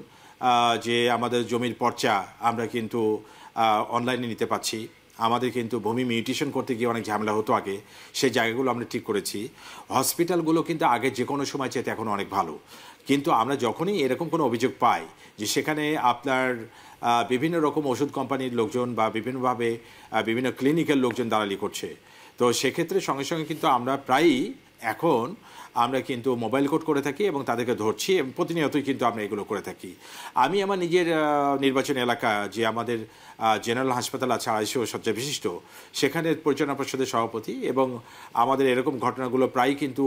যে আমাদের জমির পর্চা আমরা কিন্তু অনলাইনে নিতে পাচ্ছি। আমাদের কিন্তু ভূমি মিউটেশন করতে গিয়ে অনেক ঝামেলা হতো আগে, সেই জায়গাগুলো আমরা ঠিক করেছি। হসপিটালগুলো কিন্তু আগে যে কোনো সময় চাইতে এখন অনেক ভালো, কিন্তু আমরা যখনই এরকম কোনো অভিযোগ পাই যে সেখানে আপনার বিভিন্ন রকম ওষুধ কোম্পানির লোকজন বা বিভিন্নভাবে বিভিন্ন ক্লিনিকের লোকজন দালালি করছে, তো সেক্ষেত্রে সঙ্গে সঙ্গে কিন্তু আমরা প্রায়ই এখন আমরা কিন্তু মোবাইল কোড করে থাকি এবং তাদেরকে ধরছি, এবং প্রতিনিয়তই কিন্তু আমরা এগুলো করে থাকি। আমি আমার নিজের নির্বাচন এলাকা যে আমাদের জেনারেল হাসপাতাল আছে 250 শয্যা বিশিষ্ট, সেখানে পরিচালনা পরিষদের সভাপতি, এবং আমাদের এরকম ঘটনাগুলো প্রায় কিন্তু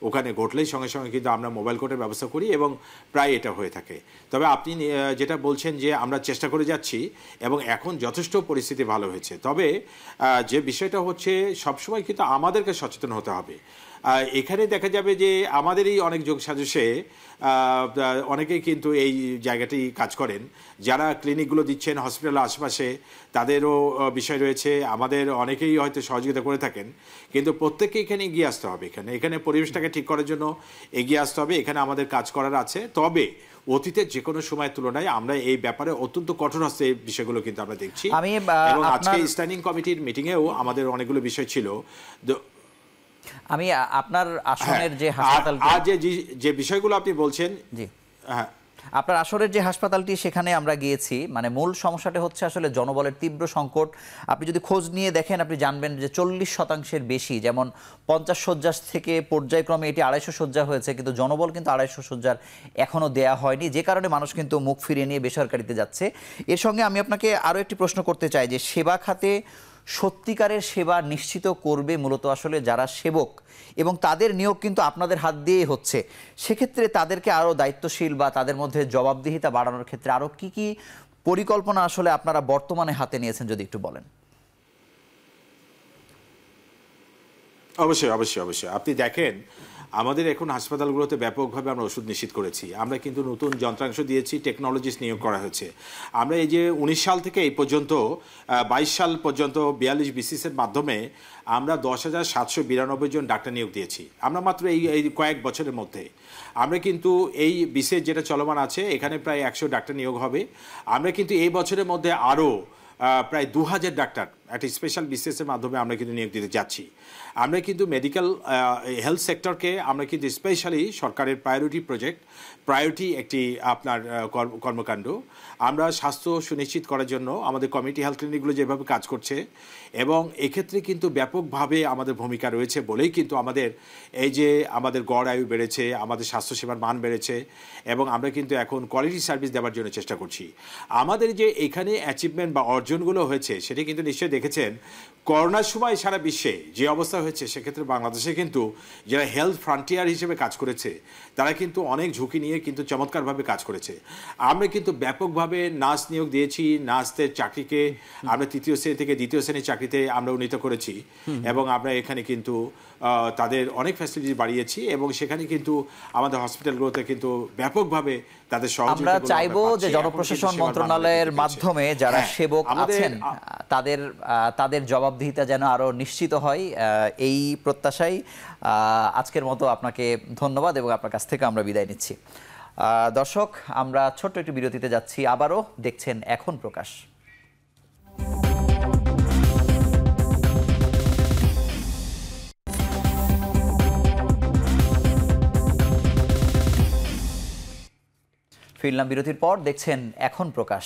ওখানে ঘটলেই সঙ্গে সঙ্গে কিন্তু আমরা মোবাইল কোডের ব্যবস্থা করি এবং প্রায় এটা হয়ে থাকে। তবে আপনি যেটা বলছেন যে আমরা চেষ্টা করে যাচ্ছি এবং এখন যথেষ্ট পরিস্থিতি ভালো হয়েছে, তবে যে বিষয়টা হচ্ছে সবসময় কিন্তু আমাদেরকে সচেতন হতে হবে। এখানে দেখা যাবে যে আমাদেরই অনেক যোগ সাজসে অনেকেই কিন্তু এই জায়গাটি কাজ করেন, যারা ক্লিনিকগুলো দিচ্ছেন হসপিটালের আশেপাশে, তাদেরও বিষয় রয়েছে। আমাদের অনেকেই হয়তো সহযোগিতা করে থাকেন, কিন্তু প্রত্যেককে এখানে এগিয়ে আসতে হবে। এখানে পরিবেশটাকে ঠিক করার জন্য এগিয়ে আসতে হবে, এখানে আমাদের কাজ করার আছে। তবে অতীতের যে কোনো সময়ের তুলনায় আমরা এই ব্যাপারে অত্যন্ত কঠোর হস্তে এই বিষয়গুলো কিন্তু আমরা দেখছি, এবং আজকে স্ট্যান্ডিং কমিটির মিটিংয়েও আমাদের অনেকগুলো বিষয় ছিল। আমি আপনার আসনের যে হাসপাতাল, যে বিষয়গুলো আপনি বলছেন, জি হ্যাঁ, আপনার আসরের যে হাসপাতালটি সেখানে আমরা গিয়েছি, মানে মূল সমস্যাটা হচ্ছে আসলে জনবলের তীব্র সংকট। আপনি যদি খোঁজ নিয়ে দেখেন আপনি জানবেন যে 40% বেশি, যেমন 50 শয্যা থেকে পর্যায়ক্রমে এটি 250 শয্যা হয়েছে, কিন্তু জনবল কিন্তু 250 শয্যার এখনও দেয়া হয়নি, যে কারণে মানুষ কিন্তু মুখ ফিরিয়ে নিয়ে বেসরকারিতে যাচ্ছে। এর সঙ্গে আমি আপনাকে আরও একটি প্রশ্ন করতে চাই যে সেবা খাতে সত্যিকারের সেবা নিশ্চিত করবে মূলত আসলে যারা সেবক, এবং তাদের নিয়োগ কিন্তু আপনাদের হাত দিয়েই হচ্ছে, সেক্ষেত্রে তাদেরকে আরও দায়িত্বশীল বা তাদের মধ্যে জবাবদিহিতা বাড়ানোর ক্ষেত্রে আরও কি কি পরিকল্পনা আসলে আপনারা বর্তমানে হাতে নিয়েছেন যদি একটু বলেন। অবশ্যই অবশ্যই অবশ্যই। আপনি দেখেন আমাদের এখন হাসপাতালগুলোতে ব্যাপকভাবে আমরা ওষুধ নিশ্চিত করেছি, আমরা কিন্তু নতুন যন্ত্রাংশ দিয়েছি, টেকনোলজিস্ট নিয়োগ করা হয়েছে। আমরা এই যে 19 সাল থেকে এই পর্যন্ত 22 সাল পর্যন্ত 42 বিসিএসের মাধ্যমে আমরা 10,792 জন ডাক্তার নিয়োগ দিয়েছি। আমরা মাত্র এই কয়েক বছরের মধ্যে আমরা কিন্তু এই বিসিএস যেটা চলমান আছে এখানে প্রায় 100 ডাক্তার নিয়োগ হবে। আমরা কিন্তু এই বছরের মধ্যে আরও প্রায় 2000 ডাক্তার একটা স্পেশাল বিসিএসের মাধ্যমে আমরা কিন্তু নিয়োগ দিতে যাচ্ছি। আমরা কিন্তু মেডিকেল হেলথ সেক্টরকে আমরা কিন্তু স্পেশালি সরকারের প্রায়োরিটি একটি আপনার কর্মকাণ্ড। আমরা স্বাস্থ্য সুনিশ্চিত করার জন্য আমাদের কমিউনিটি হেলথ ক্লিনিকগুলো যেভাবে কাজ করছে, এবং এক্ষেত্রে কিন্তু ব্যাপকভাবে আমাদের ভূমিকা রয়েছে বলেই কিন্তু আমাদের এই যে আমাদের গড় আয়ু বেড়েছে, আমাদের স্বাস্থ্যসেবার মান বেড়েছে, এবং আমরা কিন্তু এখন কোয়ালিটি সার্ভিস দেওয়ার জন্য চেষ্টা করছি। আমাদের যে এখানে অ্যাচিভমেন্ট বা অর্জনগুলো হয়েছে সেটা কিন্তু নিশ্চয়ই দেখেছেন করোনার সময় সারা বিশ্বে যে অবস্থা হয়েছে, সেক্ষেত্রে বাংলাদেশে কিন্তু যারা হেলথ ফ্রন্টিয়ার হিসেবে কাজ করেছে তারা কিন্তু অনেক ঝুঁকি নিয়ে কিন্তু চমৎকারভাবে কাজ করেছে। আমরা কিন্তু ব্যাপকভাবে নার্স নিয়োগ দিয়েছি, নার্সদের চাকরিকে আমরা তৃতীয় শ্রেণী থেকে দ্বিতীয় শ্রেণীর চাকরিতে আমরা উন্নীত করেছি এবং আমরা এখানে কিন্তু তাদের অনেক ফ্যাসিলিটি বাড়িয়েছি এবং সেখানে কিন্তু আমাদের হসপিটালগুলোতে কিন্তু ব্যাপকভাবে তাদের সহযোগিতা আমরা চাইবো যে জনপ্রশাসন মন্ত্রণালয়ের মাধ্যমে যারা সেবক আছেন তাদের জবাবদিহিতা যেন আরো নিশ্চিত হয়, এই প্রত্যাশাই। আজকের মতো আপনাকে ধন্যবাদ এবং আপনার কাছ থেকে আমরা বিদায় নিচ্ছি। দর্শক, আমরা ছোট্ট একটু বিরতিতে যাচ্ছি, আবারও দেখছেন এখন প্রকাশ। ফিরলাম বিরতির পর, দেখছেন এখন প্রকাশ।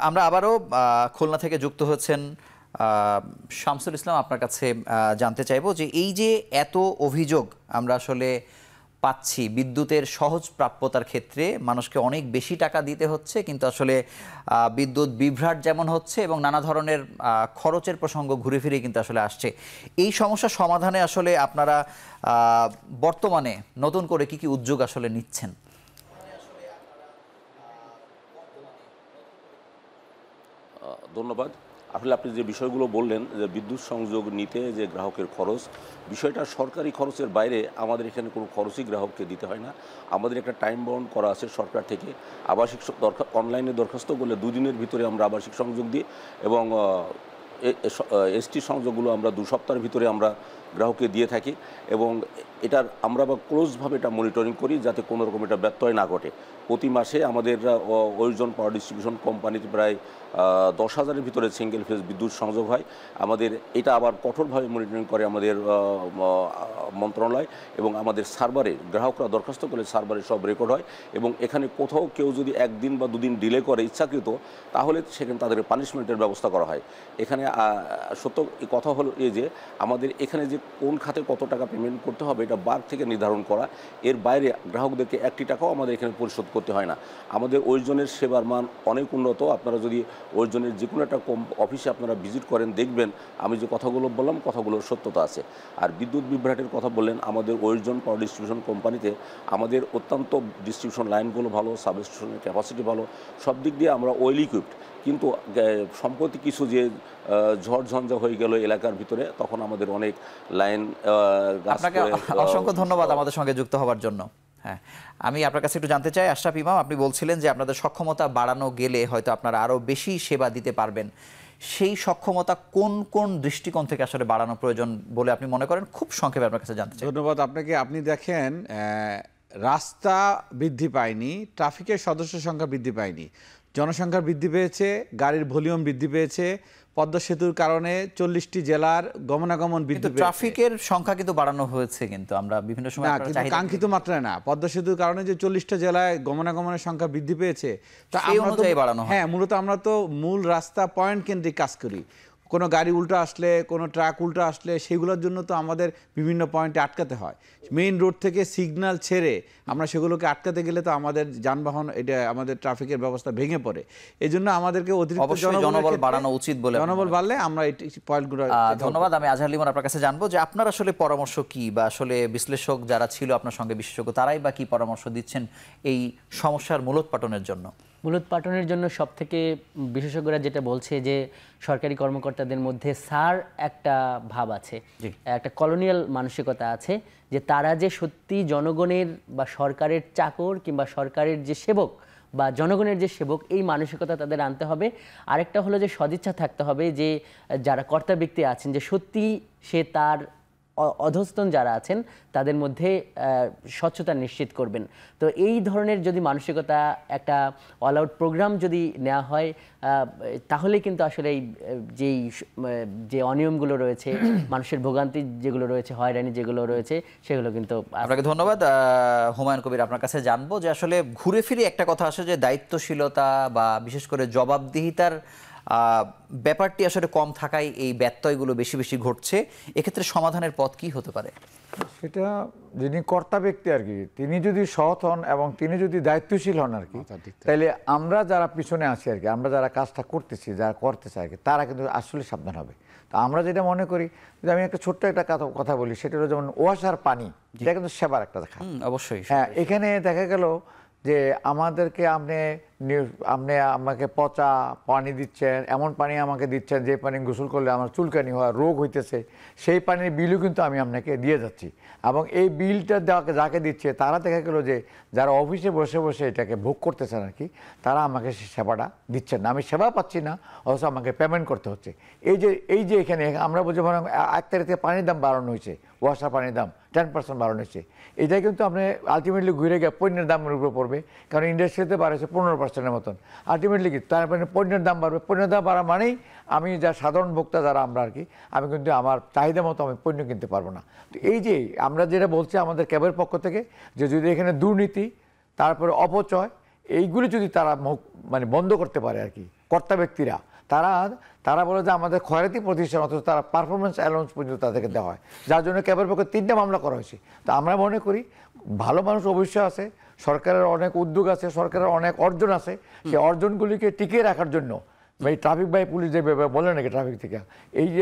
আমরা আবারও খুলনা থেকে যুক্ত হচ্ছেন শামসুল ইসলাম। আপনার কাছে জানতে চাইবো যে এই যে এত অভিযোগ আমরা আসলে পাচ্ছি বিদ্যুতের সহজ প্রাপ্যতার ক্ষেত্রে, মানুষকে অনেক বেশি টাকা দিতে হচ্ছে কিন্তু আসলে বিদ্যুৎ বিভ্রাট যেমন হচ্ছে এবং নানা ধরনের খরচের প্রসঙ্গ ঘুরে ফিরে কিন্তু আসলে আসছে, এই সমস্যা সমাধানে আসলে আপনারা বর্তমানে নতুন করে কি কি উদ্যোগ আসলে নিচ্ছেন? ধন্যবাদ। আসলে আপনি যে বিষয়গুলো বললেন যে বিদ্যুৎ সংযোগ নিতে যে গ্রাহকের খরচ, বিষয়টা সরকারি খরচের বাইরে আমাদের এখানে কোনো খরচই গ্রাহককে দিতে হয় না। আমাদের একটা টাইম বাউন্ড করা আছে সরকার থেকে। আবাসিক অনলাইনে দরখাস্ত করলে 2 দিনের ভিতরে আমরা আবাসিক সংযোগ দিই এবং এসটি সংযোগগুলো আমরা 2 সপ্তাহের ভিতরে আমরা গ্রাহককে দিয়ে থাকি এবং এটার আমরা ক্লোজভাবে এটা মনিটরিং করি যাতে কোনো রকম এটা ব্যত্যয় না ঘটে। প্রতি মাসে আমাদের ওরিজন পাওয়ার ডিস্ট্রিবিউশন কোম্পানিতে প্রায় 10,000-এর ভিতরে সিঙ্গেল ফেজ বিদ্যুৎ সংযোগ হয়। আমাদের এটা আবার কঠোরভাবে মনিটরিং করে আমাদের মন্ত্রণালয় এবং আমাদের সার্ভারে গ্রাহকরা দরখাস্ত করে সার্ভারে সব রেকর্ড হয় এবং এখানে কোথাও কেউ যদি 1 দিন বা 2 দিন ডিলে করে ইচ্ছাকৃত, তাহলে সেখানে তাদের পানিশমেন্টের ব্যবস্থা করা হয়। এখানে সত্য কথা হলো এই যে আমাদের এখানে যে কোন খাতে কত টাকা পেমেন্ট করতে হবে এটা বার থেকে নির্ধারণ করা, এর বাইরে গ্রাহকদেরকে 1টি টাকাও আমাদের এখানে পরিশোধ করতে হয় না। আমাদের ওরিজনের সেবার মান অনেক উন্নত। আপনারা যদি ওরিজনের যে কোনো একটা অফিসে আপনারা ভিজিট করেন দেখবেন আমি যে কথাগুলো বললাম কথাগুলোর সত্যতা আছে। আর বিদ্যুৎ বিভ্রাটের কথা বললেন, আমাদের ওরিজন পাওয়ার ডিস্ট্রিবিউশন কোম্পানিতে আমাদের অত্যন্ত ডিস্ট্রিবিউশন লাইনগুলো ভালো, সাবস্টেশনের ক্যাপাসিটি ভালো, সব দিক দিয়ে আমরা ওয়েল ইকুইপড। কিন্তু সম্প্রতি কিছু যে ঝড়ঝঞ্ঝা হয়ে গেল এলাকার ভিতরে, তখন আমাদের অনেক লাইন আপনাকে অসংখ্য ধন্যবাদ আমাদের সঙ্গে যুক্ত হওয়ার জন্য। হ্যাঁ, আমি আপনার কাছে একটু জানতে চাই, আশরাফ ইমাম, আপনি বলছিলেন যে আপনাদের সক্ষমতা বাড়ানো গেলে হয়তো আপনারা আরও বেশি সেবা দিতে পারবেন। সেই সক্ষমতা কোন কোন দৃষ্টিকোণ থেকে আসলে বাড়ানো প্রয়োজন বলে আপনি মনে করেন? খুব সংক্ষেপে আপনার কাছে জানতে চাই। ধন্যবাদ আপনাকে। আপনি দেখেন রাস্তা বৃদ্ধি পায়নি, ট্রাফিকের সদস্য সংখ্যা বৃদ্ধি পায়নি, জনসংখ্যা বৃদ্ধি পেয়েছে, গাড়ির ভলিউম বৃদ্ধি পেয়েছে, পদ্মা সেতুর কারণে 40টি জেলার গমনাগমন বৃদ্ধি পেয়েছে। ট্রাফিকের সংখ্যা কিন্তু বাড়ানো হয়েছে, কিন্তু আমরা বিভিন্ন সময় কাঙ্ক্ষিত মাত্রায় না। পদ্মা সেতুর কারণে যে 40টা জেলায় গমনাগমনের সংখ্যা বৃদ্ধি পেয়েছে, তা হ্যাঁ, মূলত আমরা তো মূল রাস্তা পয়েন্ট কেন্দ্রিক কাজ করি। কোনো গাড়ি উল্টো আসলে, কোনো ট্রাক উল্টো আসলে সেগুলোর জন্য তো আমাদের বিভিন্ন পয়েন্টে আটকাতে হয়। মেইন রোড থেকে সিগন্যাল ছেড়ে আমরা সেগুলোকে আটকাতে গেলে তো আমাদের যানবাহন, এটা আমাদের ট্রাফিকের ব্যবস্থা ভেঙে পড়ে। এই জন্য আমাদেরকে অতিরিক্ত জনবল বাড়ানো উচিত বলে, জনবল বাড়লে আমরা এই পয়েন্টগুলো। ধন্যবাদ। আমি আজহার লিমন আপনার কাছে জানবো যে আপনার আসলে পরামর্শ কি, বা আসলে বিশ্লেষক যারা ছিল আপনার সঙ্গে বিশেষজ্ঞ, তারাই বা কি পরামর্শ দিচ্ছেন এই সমস্যার মূলোৎপাটনের জন্য? মূলোৎপাটনের জন্য সবথেকে বিশেষজ্ঞরা যেটা বলছে যে সরকারি কর্মকর্তাদের মধ্যে স্যার একটা ভাব আছে, একটা কলোনিয়াল মানসিকতা আছে, যে তারা যে সত্যি জনগণের বা সরকারের চাকর কিংবা সরকারের যে সেবক বা জনগণের যে সেবক, এই মানসিকতা তাদের আনতে হবে। আরেকটা হলো যে সদিচ্ছা থাকতে হবে, যে যারা কর্তা ব্যক্তি আছেন যে সত্যি সে তার অধস্তন যারা আছেন তাদের মধ্যে স্বচ্ছতা নিশ্চিত করবেন। তো এই ধরনের যদি মানসিকতা, একটা অল আউট প্রোগ্রাম যদি নেওয়া হয়, তাহলে কিন্তু আসলে এই যে অনিয়মগুলো রয়েছে, মানুষের ভোগান্তি যেগুলো রয়েছে, হয়রানি যেগুলো রয়েছে, সেগুলো কিন্তু। আপনাকে ধন্যবাদ। হুমায়ুন কবির, আপনার কাছে জানবো যে আসলে ঘুরে ফিরে একটা কথা আসে যে দায়িত্বশীলতা বা বিশেষ করে জবাবদিহিতার ব্যাপারটি আসলে কম থাকায় এই ব্যত্যয়গুলো বেশি বেশি ঘটছে। এক্ষেত্রে সমাধানের পথ কি হতে পারে? সেটা যিনি কর্তা ব্যক্তি আর কি, তিনি যদি সৎ হন এবং তিনি যদি দায়িত্বশীল হন আর কি, তাহলে আমরা যারা পিছনে আছি আর কি, আমরা যারা কাজটা করতেছি, যারা করতেছে আর কি, তারা কিন্তু আসলে সাবধান হবে। তো আমরা যেটা মনে করি, যে আমি একটা ছোট্ট একটা কথা বলি, সেটা হলো যেমন ওয়াসার পানি, এটা কিন্তু সেবার একটা দেখা। অবশ্যই। হ্যাঁ, এখানে দেখা গেল যে আমাদেরকে আপনি আমাকে পচা পানি দিচ্ছেন, এমন পানি আমাকে দিচ্ছেন যে পানি গোসল করলে আমার চুলকানি হওয়া রোগ হইতেছে, সেই পানির বিলও কিন্তু আমি আপনাকে দিয়ে যাচ্ছি। এবং এই বিলটা যাকে দিচ্ছে তারা দেখা গেলো যে যারা অফিসে বসে বসে এটাকে ভোগ করতেছেন আর কি, তারা আমাকে সে সেবাটা দিচ্ছেন না, আমি সেবা পাচ্ছি না, অথচ আমাকে পেমেন্ট করতে হচ্ছে। এই যে এখানে আমরা বুঝে মনে 1 তারিখ থেকে পানির দাম বাড়ানো হয়েছে, ওয়াসার পানির দাম 10% বাড়ানো হয়েছে। এটা কিন্তু আপনি আলটিমেটলি ঘুরে গিয়ে পণ্যের দামের উপর পড়বে, কারণ ইন্ডাস্ট্রিতে বাড়াচ্ছে 15%-এর মতন। আলটিমেটলি কি তার মানে পণ্যের দাম বাড়বে, পণ্যের দাম বাড়া মানেই আমি যা সাধারণ ভোক্তা যারা আমরা আর কি, আমি কিন্তু আমার চাহিদা মতো আমি পণ্য কিনতে পারবো না। তো এই যে আমরা যেটা বলছি আমাদের ক্যাবের পক্ষ থেকে, যে যদি এখানে দুর্নীতি, তারপরে অপচয়, এইগুলি যদি তারা মানে বন্ধ করতে পারে আর কি, কর্তা ব্যক্তিরা, তারা বলে যে আমাদের খয়রাতি প্রতিষ্ঠান, অথচ তারা পারফরমেন্স অ্যালাউন্স পর্যন্ত তাদেরকে দেওয়া হয়, যার জন্য ক্যাবের পক্ষে 3টা মামলা করা হয়েছে। তো আমরা মনে করি ভালো মানুষ অবশ্যই আছে, সরকারের অনেক উদ্যোগ আছে, সরকারের অনেক অর্জন আছে, সেই অর্জনগুলিকে টিকিয়ে রাখার জন্য ভাই ট্রাফিক ভাই পুলিশ যেভাবে বলেন নাকি ট্রাফিক থেকে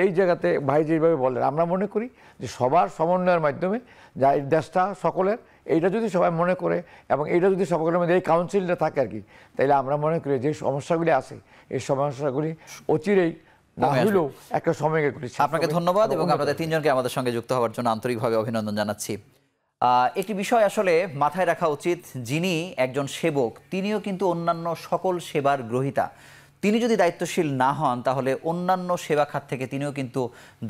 এই জায়গাতে ভাই যেভাবে বলেন, আমরা মনে করি যে সবার সমন্বয়ের মাধ্যমে যা এই দেশটা সকলের, এইটা যদি সবাই মনে করে এবং এইটা যদি সকলের মধ্যে এই কাউন্সিলটা থাকে আর কি, তাইলে আমরা মনে করি যে সমস্যাগুলি আছে এই সমস্যাগুলি অচিরেই না হলেও একটা সময় এগুলি। আপনাকে ধন্যবাদ এবং আপনাদের 3 জনকে আমাদের সঙ্গে যুক্ত হওয়ার জন্য আন্তরিকভাবে অভিনন্দন জানাচ্ছি। একটি বিষয় আসলে মাথায় রাখা উচিত, যিনি একজন সেবক তিনিও কিন্তু অন্যান্য সকল সেবার গ্রহীতা। তিনি যদি দায়িত্বশীল না হন তাহলে অন্যান্য সেবা খাত থেকে তিনিও কিন্তু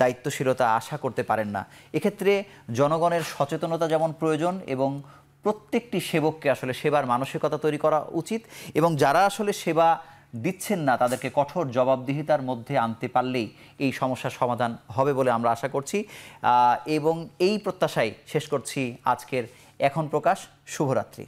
দায়িত্বশীলতা আশা করতে পারেন না। এক্ষেত্রে জনগণের সচেতনতা যেমন প্রয়োজন এবং প্রত্যেকটি সেবককে আসলে সেবার মানসিকতা তৈরি করা উচিত, এবং যারা আসলে সেবা দিচ্ছেন না তাদেরকে কঠোর জবাবদিহিতার মধ্যে আনতে পারলেই এই সমস্যার সমাধান হবে বলে আমরা আশা করছি। এবং এই প্রত্যাশায় শেষ করছি আজকের এখন প্রকাশ। শুভরাত্রি।